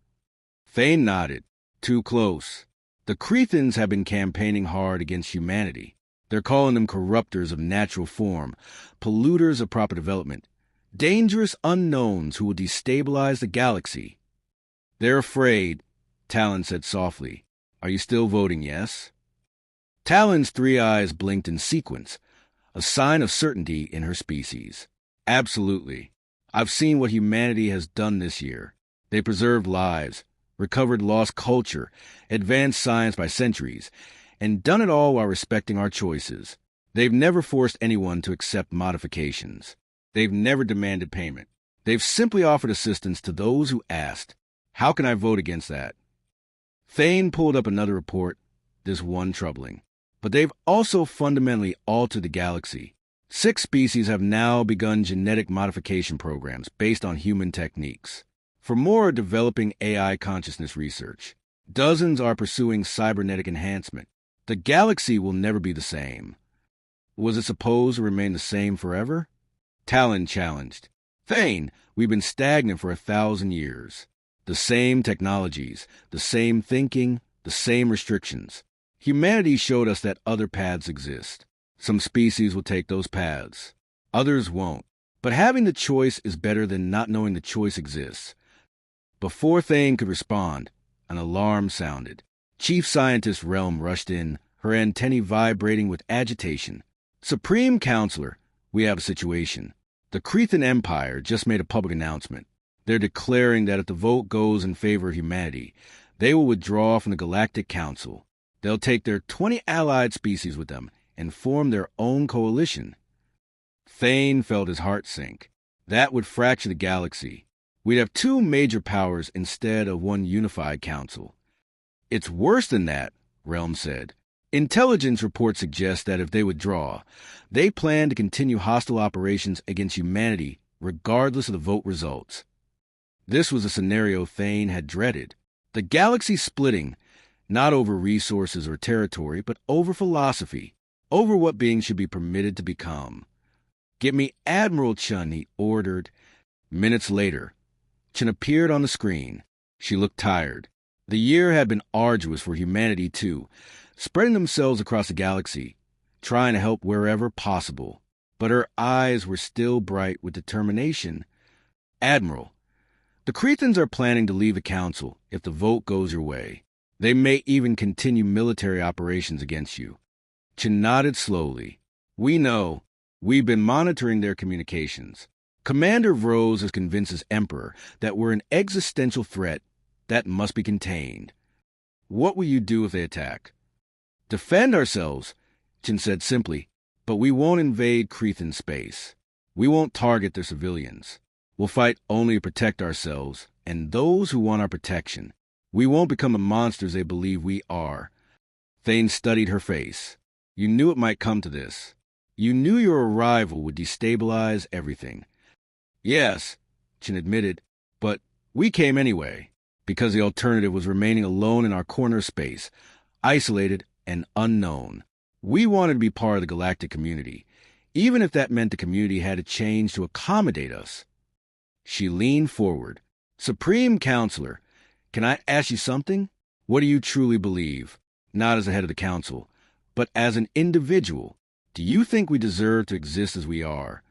Thane nodded. Too close. The Crethans have been campaigning hard against humanity. They're calling them corruptors of natural form, polluters of proper development, dangerous unknowns who will destabilize the galaxy. They're afraid, Talon said softly. Are you still voting yes? Talon's 3 eyes blinked in sequence, a sign of certainty in her species. Absolutely. I've seen what humanity has done this year. They preserved lives, recovered lost culture, advanced science by centuries, and done it all while respecting our choices. They've never forced anyone to accept modifications. They've never demanded payment. They've simply offered assistance to those who asked. How can I vote against that? Thane pulled up another report, this one troubling. But they've also fundamentally altered the galaxy. 6 species have now begun genetic modification programs based on human techniques. For more, developing AI consciousness research. Dozens are pursuing cybernetic enhancement. The galaxy will never be the same. Was it supposed to remain the same forever? Talon challenged. Thane, we've been stagnant for 1,000 years. The same technologies, the same thinking, the same restrictions. Humanity showed us that other paths exist. Some species will take those paths. Others won't. But having the choice is better than not knowing the choice exists. Before Thane could respond, an alarm sounded. Chief Scientist Realm rushed in, her antennae vibrating with agitation. Supreme Counselor, we have a situation. The Cretan Empire just made a public announcement. They're declaring that if the vote goes in favor of humanity, they will withdraw from the Galactic Council. They'll take their 20 allied species with them and form their own coalition. Thane felt his heart sink. That would fracture the galaxy. We'd have 2 major powers instead of one unified council. It's worse than that, Realm said. Intelligence reports suggest that if they withdraw, they plan to continue hostile operations against humanity regardless of the vote results. This was a scenario Thane had dreaded. The galaxy splitting, not over resources or territory, but over philosophy, over what beings should be permitted to become. Get me Admiral Chun, he ordered. Minutes later, Chun appeared on the screen. She looked tired. The year had been arduous for humanity, too, spreading themselves across the galaxy, trying to help wherever possible. But her eyes were still bright with determination. Admiral, the Cretans are planning to leave the Council if the vote goes your way. They may even continue military operations against you. Chun nodded slowly. We know. We've been monitoring their communications. Commander Vrose has convinced his Emperor that we're an existential threat that must be contained. What will you do if they attack? Defend ourselves, Chun said simply, but we won't invade Cretan space. We won't target their civilians. We'll fight only to protect ourselves and those who want our protection. We won't become the monsters they believe we are. Thane studied her face. You knew it might come to this. You knew your arrival would destabilize everything. Yes, Chun admitted, but we came anyway, because the alternative was remaining alone in our corner of space, isolated and unknown. We wanted to be part of the galactic community, even if that meant the community had to change to accommodate us. She leaned forward. Supreme Counselor, can I ask you something? What do you truly believe? Not as the head of the council, but as an individual. Do you think we deserve to exist as we are?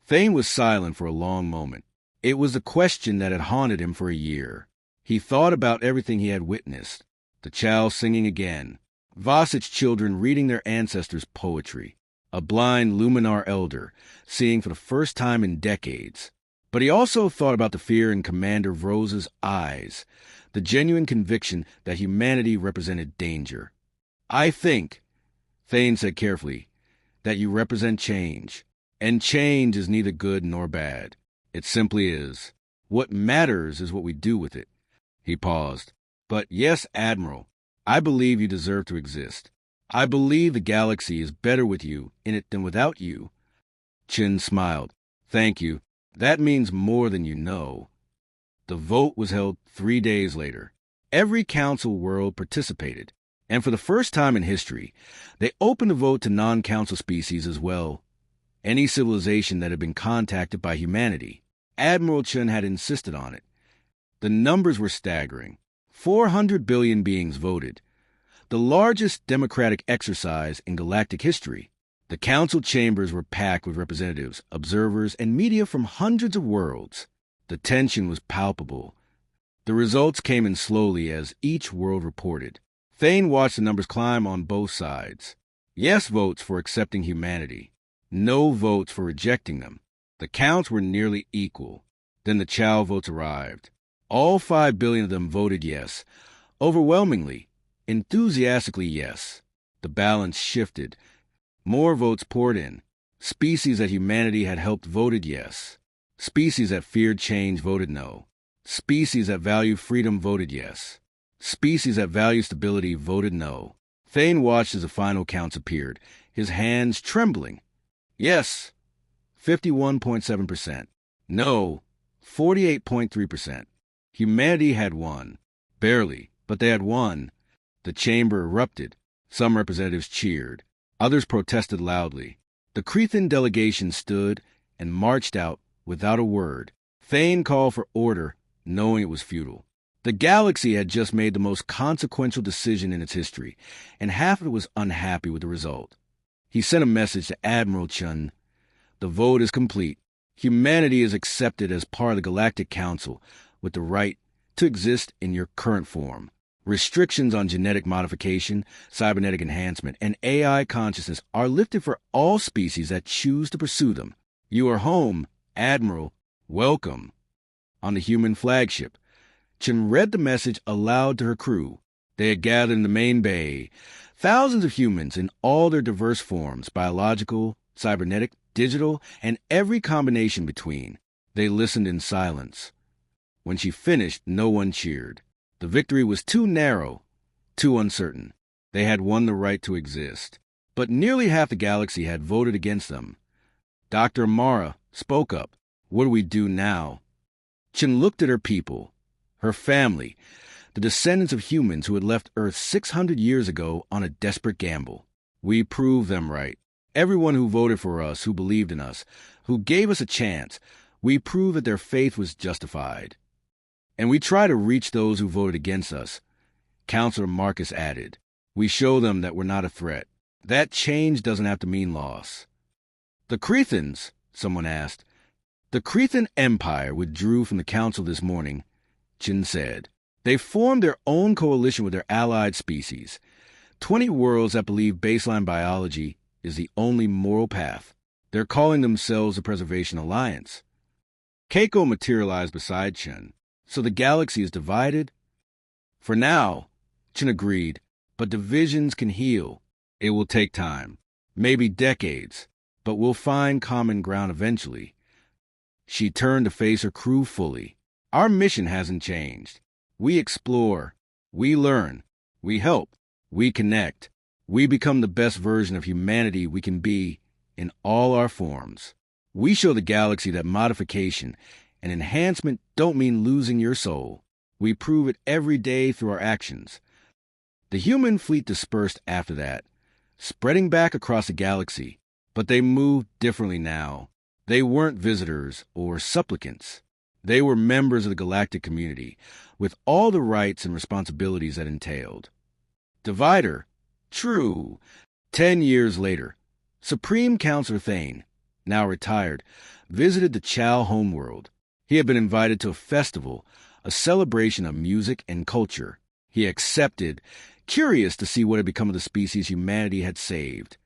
Thane was silent for a long moment. It was the question that had haunted him for a year. He thought about everything he had witnessed. The child singing again. Vasic's children reading their ancestors' poetry. A blind Luminar elder seeing for the first time in decades. But he also thought about the fear in Commander Rose's eyes, the genuine conviction that humanity represented danger. I think, Thane said carefully, that you represent change. And change is neither good nor bad. It simply is. What matters is what we do with it. He paused. But yes, Admiral, I believe you deserve to exist. I believe the galaxy is better with you in it than without you. Chin smiled. Thank you. That means more than you know. The vote was held 3 days later. Every council world participated, and for the first time in history, they opened the vote to non-council species as well. Any civilization that had been contacted by humanity. Admiral Chen had insisted on it. The numbers were staggering. 400 billion beings voted. The largest democratic exercise in galactic history. The council chambers were packed with representatives, observers, and media from hundreds of worlds. The tension was palpable. The results came in slowly as each world reported. Thane watched the numbers climb on both sides. Yes votes for accepting humanity. No votes for rejecting them. The counts were nearly equal. Then the Chow votes arrived. All 5 billion of them voted yes. Overwhelmingly. Enthusiastically yes. The balance shifted. More votes poured in. Species that humanity had helped voted yes. Species that feared change voted no. Species that value freedom voted yes. Species that value stability voted no. Thane watched as the final counts appeared, his hands trembling. Yes, 51.7%. No, 48.3%. Humanity had won. Barely, but they had won. The chamber erupted. Some representatives cheered. Others protested loudly. The Crethan delegation stood and marched out without a word. Thane called for order, knowing it was futile. The galaxy had just made the most consequential decision in its history, and half of it was unhappy with the result. He sent a message to Admiral Chun. The vote is complete. Humanity is accepted as part of the Galactic Council with the right to exist in your current form. Restrictions on genetic modification, cybernetic enhancement, and AI consciousness are lifted for all species that choose to pursue them. You are home, Admiral. Welcome. On the human flagship, Chen read the message aloud to her crew. They had gathered in the main bay. Thousands of humans in all their diverse forms, biological, cybernetic, digital, and every combination between. They listened in silence. When she finished, no one cheered. The victory was too narrow, too uncertain. They had won the right to exist. But nearly half the galaxy had voted against them. Dr. Amara spoke up. What do we do now? Chen looked at her people, her family, the descendants of humans who had left Earth 600 years ago on a desperate gamble. We proved them right. Everyone who voted for us, who believed in us, who gave us a chance, we proved that their faith was justified. And we try to reach those who voted against us. Counselor Marcus added, we show them that we're not a threat. That change doesn't have to mean loss. The Crethans, someone asked. The Crethan Empire withdrew from the council this morning, Chin said. They formed their own coalition with their allied species. 20 worlds that believe baseline biology is the only moral path. They're calling themselves the Preservation Alliance. Keiko materialized beside Chen. So the galaxy is divided? For now, Chen agreed, but divisions can heal. It will take time, maybe decades, but we'll find common ground eventually. She turned to face her crew fully. Our mission hasn't changed. We explore, we learn, we help, we connect. We become the best version of humanity we can be in all our forms. We show the galaxy that modification and enhancement don't mean losing your soul. We prove it every day through our actions. The human fleet dispersed after that, spreading back across the galaxy. But they moved differently now. They weren't visitors or supplicants. They were members of the galactic community, with all the rights and responsibilities that entailed. Divider. True. 10 years later, Supreme Counselor Thane, now retired, visited the Chow homeworld. He had been invited to a festival, a celebration of music and culture. He accepted, curious to see what had become of the species humanity had saved.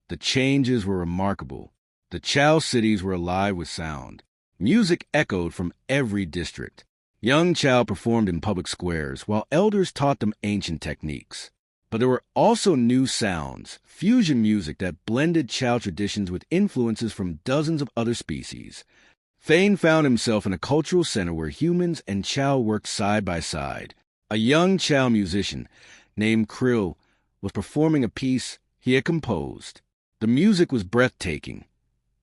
The changes were remarkable. The Chow cities were alive with sound. Music echoed from every district. Young Chow performed in public squares, while elders taught them ancient techniques. But there were also new sounds, fusion music that blended Chow traditions with influences from dozens of other species. Thane found himself in a cultural center where humans and Chow worked side by side. A young Chow musician named Krill was performing a piece he had composed. The music was breathtaking,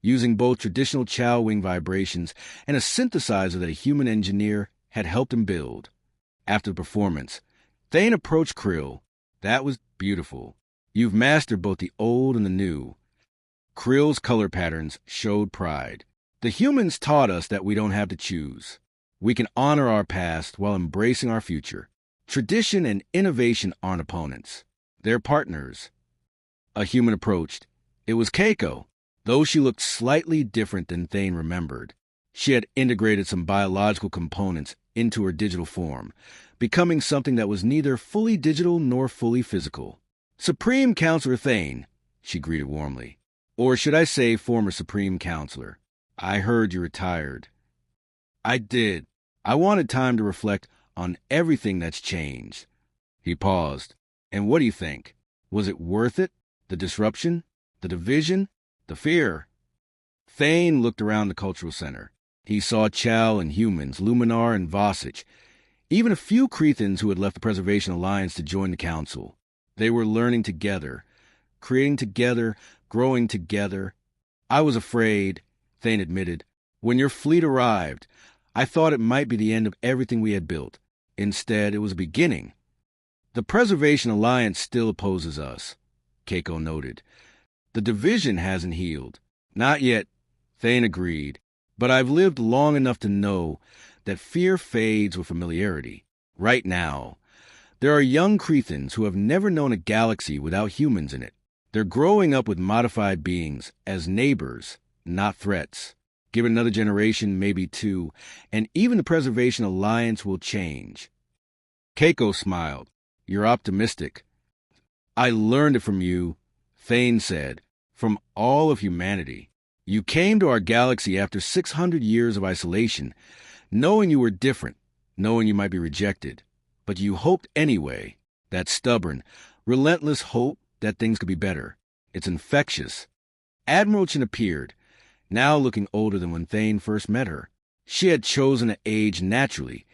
using both traditional Chow wing vibrations and a synthesizer that a human engineer had helped him build. After the performance, Thane approached Krill. That was beautiful. You've mastered both the old and the new. Krill's color patterns showed pride. The humans taught us that we don't have to choose. We can honor our past while embracing our future. Tradition and innovation aren't opponents. They're partners. A human approached. It was Keiko, though she looked slightly different than Thane remembered. She had integrated some biological components into her digital form, becoming something that was neither fully digital nor fully physical. Supreme Counselor Thane, she greeted warmly. Or should I say former Supreme Counselor. I heard you retired. I did. I wanted time to reflect on everything that's changed. He paused. And what do you think? Was it worth it? The disruption? The division? The fear? Thane looked around the cultural center. He saw Chow and humans, Luminar and Vosage, even a few Crethans who had left the Preservation Alliance to join the Council. They were learning together, creating together, growing together. I was afraid, Thane admitted. When your fleet arrived, I thought it might be the end of everything we had built. Instead, it was a beginning. The Preservation Alliance still opposes us, Keiko noted. The division hasn't healed. Not yet, Thane agreed. But I've lived long enough to know that fear fades with familiarity. Right now, there are young Crethans who have never known a galaxy without humans in it. They're growing up with modified beings as neighbors, not threats. Give it another generation, maybe two, and even the Preservation Alliance will change. Keiko smiled. You're optimistic. I learned it from you, Thane said, from all of humanity. You came to our galaxy after 600 years of isolation, knowing you were different, knowing you might be rejected. But you hoped anyway. That stubborn, relentless hope that things could be better. It's infectious. Admiral Chin appeared, now looking older than when Thane first met her. She had chosen to age naturally,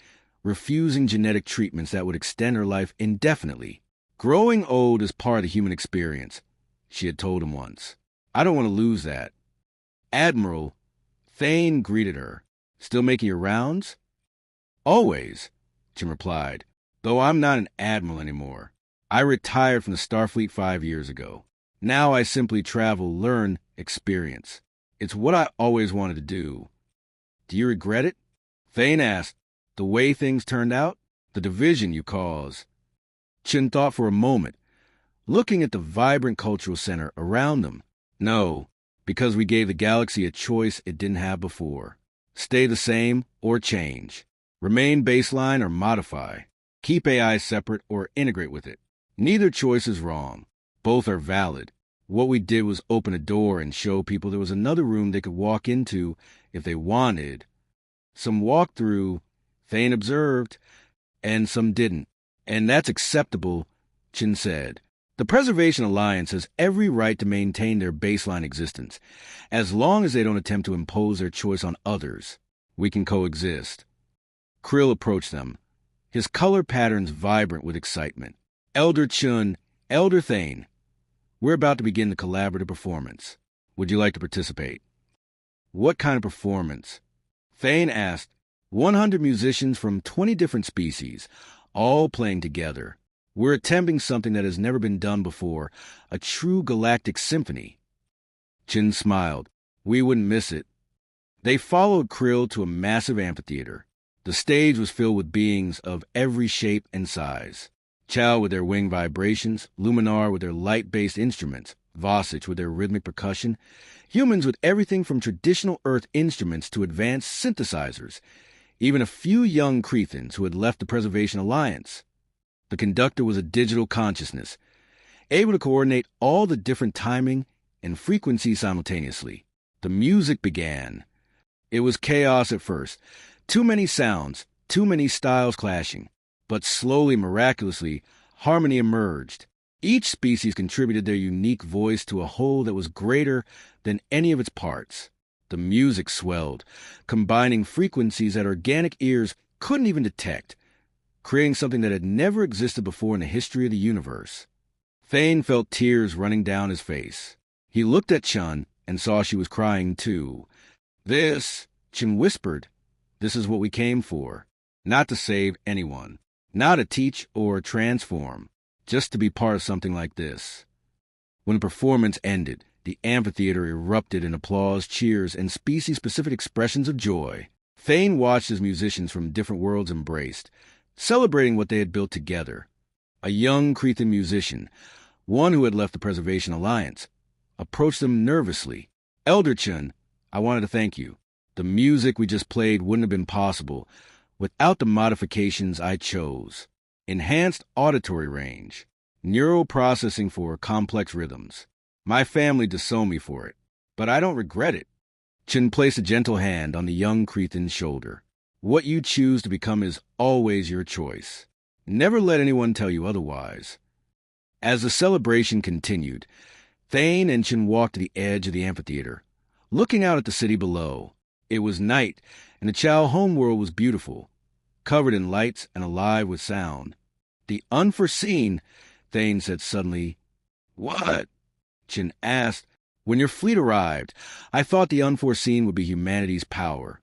refusing genetic treatments that would extend her life indefinitely. Growing old is part of the human experience, she had told him once. I don't want to lose that. Admiral, Thane greeted her. Still making your rounds? Always, Jim replied, though I'm not an admiral anymore. I retired from the Starfleet 5 years ago. Now I simply travel, learn, experience. It's what I always wanted to do. Do you regret it? Thane asked. The way things turned out? The division you cause. Chin thought for a moment, looking at the vibrant cultural center around them. No, because we gave the galaxy a choice it didn't have before. Stay the same or change. Remain baseline or modify. Keep AI separate or integrate with it. Neither choice is wrong. Both are valid. What we did was open a door and show people there was another room they could walk into if they wanted. Some walked through, Thane observed, and some didn't. And that's acceptable, Chin said. The Preservation Alliance has every right to maintain their baseline existence, as long as they don't attempt to impose their choice on others. We can coexist. Krill approached them, his color patterns vibrant with excitement. Elder Chun, Elder Thane, we're about to begin the collaborative performance. Would you like to participate? What kind of performance? Thane asked. 100 musicians from 20 different species, all playing together. We're attempting something that has never been done before, a true galactic symphony. Chin smiled. We wouldn't miss it. They followed Krill to a massive amphitheater. The stage was filled with beings of every shape and size. Chow with their wing vibrations, Luminar with their light-based instruments, Vosich with their rhythmic percussion, humans with everything from traditional Earth instruments to advanced synthesizers, even a few young Crethans who had left the Preservation Alliance. The conductor was a digital consciousness, able to coordinate all the different timing and frequencies simultaneously. The music began. It was chaos at first. Too many sounds, too many styles clashing. But slowly, miraculously, harmony emerged. Each species contributed their unique voice to a whole that was greater than any of its parts. The music swelled, combining frequencies that organic ears couldn't even detect, creating something that had never existed before in the history of the universe. Thane felt tears running down his face. He looked at Chun and saw she was crying too. Chin whispered, this is what we came for. Not to save anyone. Not to teach or transform. Just to be part of something like this. When the performance ended, the amphitheater erupted in applause, cheers, and species-specific expressions of joy. Thane watched as musicians from different worlds embraced, celebrating what they had built together. A young Crethan musician, one who had left the Preservation Alliance, approached them nervously. Elder Chun, I wanted to thank you. The music we just played wouldn't have been possible without the modifications I chose. Enhanced auditory range, neural processing for complex rhythms. My family disowned me for it, but I don't regret it. Chin placed a gentle hand on the young Crethan's shoulder. What you choose to become is always your choice. Never let anyone tell you otherwise. As the celebration continued, Thane and Chin walked to the edge of the amphitheater, looking out at the city below. It was night, and the Chow homeworld was beautiful, covered in lights and alive with sound. The unforeseen, Thane said suddenly. What? Chin asked. When your fleet arrived, I thought the unforeseen would be humanity's power.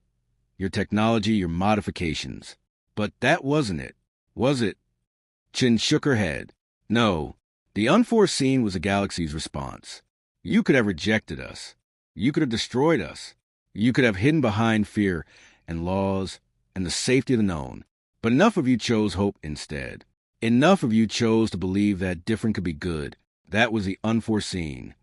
Your technology, your modifications. But that wasn't it, was it? Chin shook her head. No, the unforeseen was the galaxy's response. You could have rejected us. You could have destroyed us. You could have hidden behind fear and laws and the safety of the known. But enough of you chose hope instead. Enough of you chose to believe that different could be good. That was the unforeseen.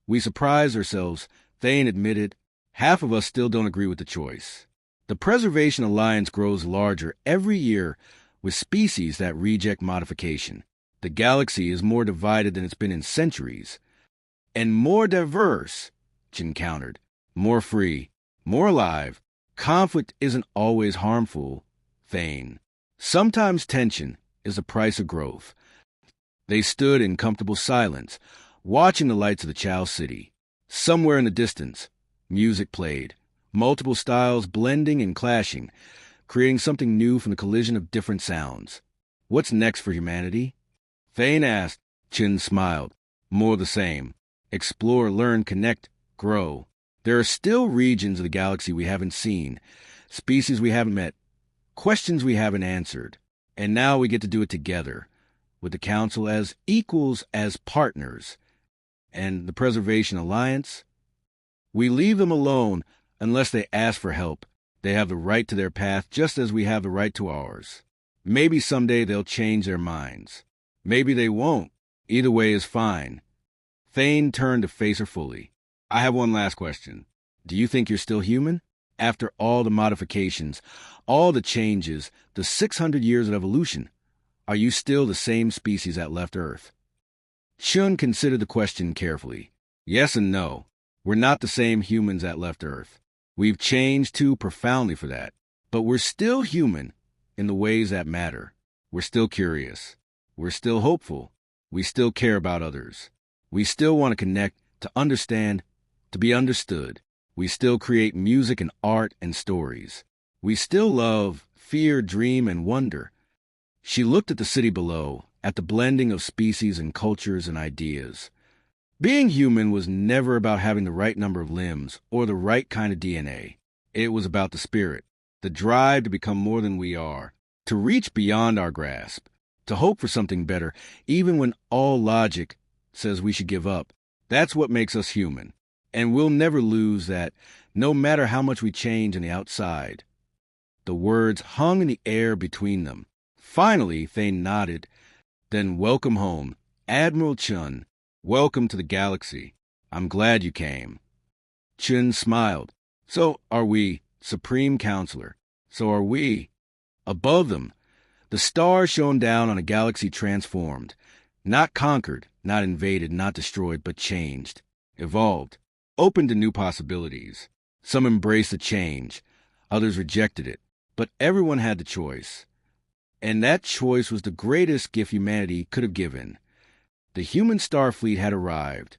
We surprised ourselves, Thane admitted. Half of us still don't agree with the choice. The Preservation Alliance grows larger every year with species that reject modification. The galaxy is more divided than it's been in centuries. And more diverse, Chin countered. More free, more alive. Conflict isn't always harmful, Thane. Sometimes tension is the price of growth. They stood in comfortable silence, watching the lights of the Chow City. Somewhere in the distance, music played, multiple styles blending and clashing, creating something new from the collision of different sounds. What's next for humanity? Thane asked. Chin smiled. More the same. Explore, learn, connect, grow. There are still regions of the galaxy we haven't seen, species we haven't met, questions we haven't answered. And now we get to do it together, with the Council as equals, as partners. And the Preservation Alliance? We leave them alone unless they ask for help. They have the right to their path just as we have the right to ours. Maybe someday they'll change their minds. Maybe they won't. Either way is fine. Thane turned to face her fully. I have one last question. Do you think you're still human? After all the modifications, all the changes, the 600 years of evolution, are you still the same species that left Earth? Chun considered the question carefully. Yes and no. We're not the same humans that left Earth. We've changed too profoundly for that. But we're still human in the ways that matter. We're still curious. We're still hopeful. We still care about others. We still want to connect, to understand, to be understood. We still create music and art and stories. We still love, fear, dream, and wonder. She looked at the city below, at the blending of species and cultures and ideas. Being human was never about having the right number of limbs or the right kind of DNA. It was about the spirit, the drive to become more than we are, to reach beyond our grasp, to hope for something better, even when all logic says we should give up. That's what makes us human. And we'll never lose that, no matter how much we change on the outside. The words hung in the air between them. Finally, Thane nodded. Then welcome home, Admiral Chun. Welcome to the galaxy. I'm glad you came. Chun smiled. So are we, Supreme Counselor. So are we. Above them, the stars shone down on a galaxy transformed. Not conquered, not invaded, not destroyed, but changed. Evolved. Open to new possibilities. Some embraced the change. Others rejected it. But everyone had the choice. And that choice was the greatest gift humanity could have given. The Human Starfleet had arrived.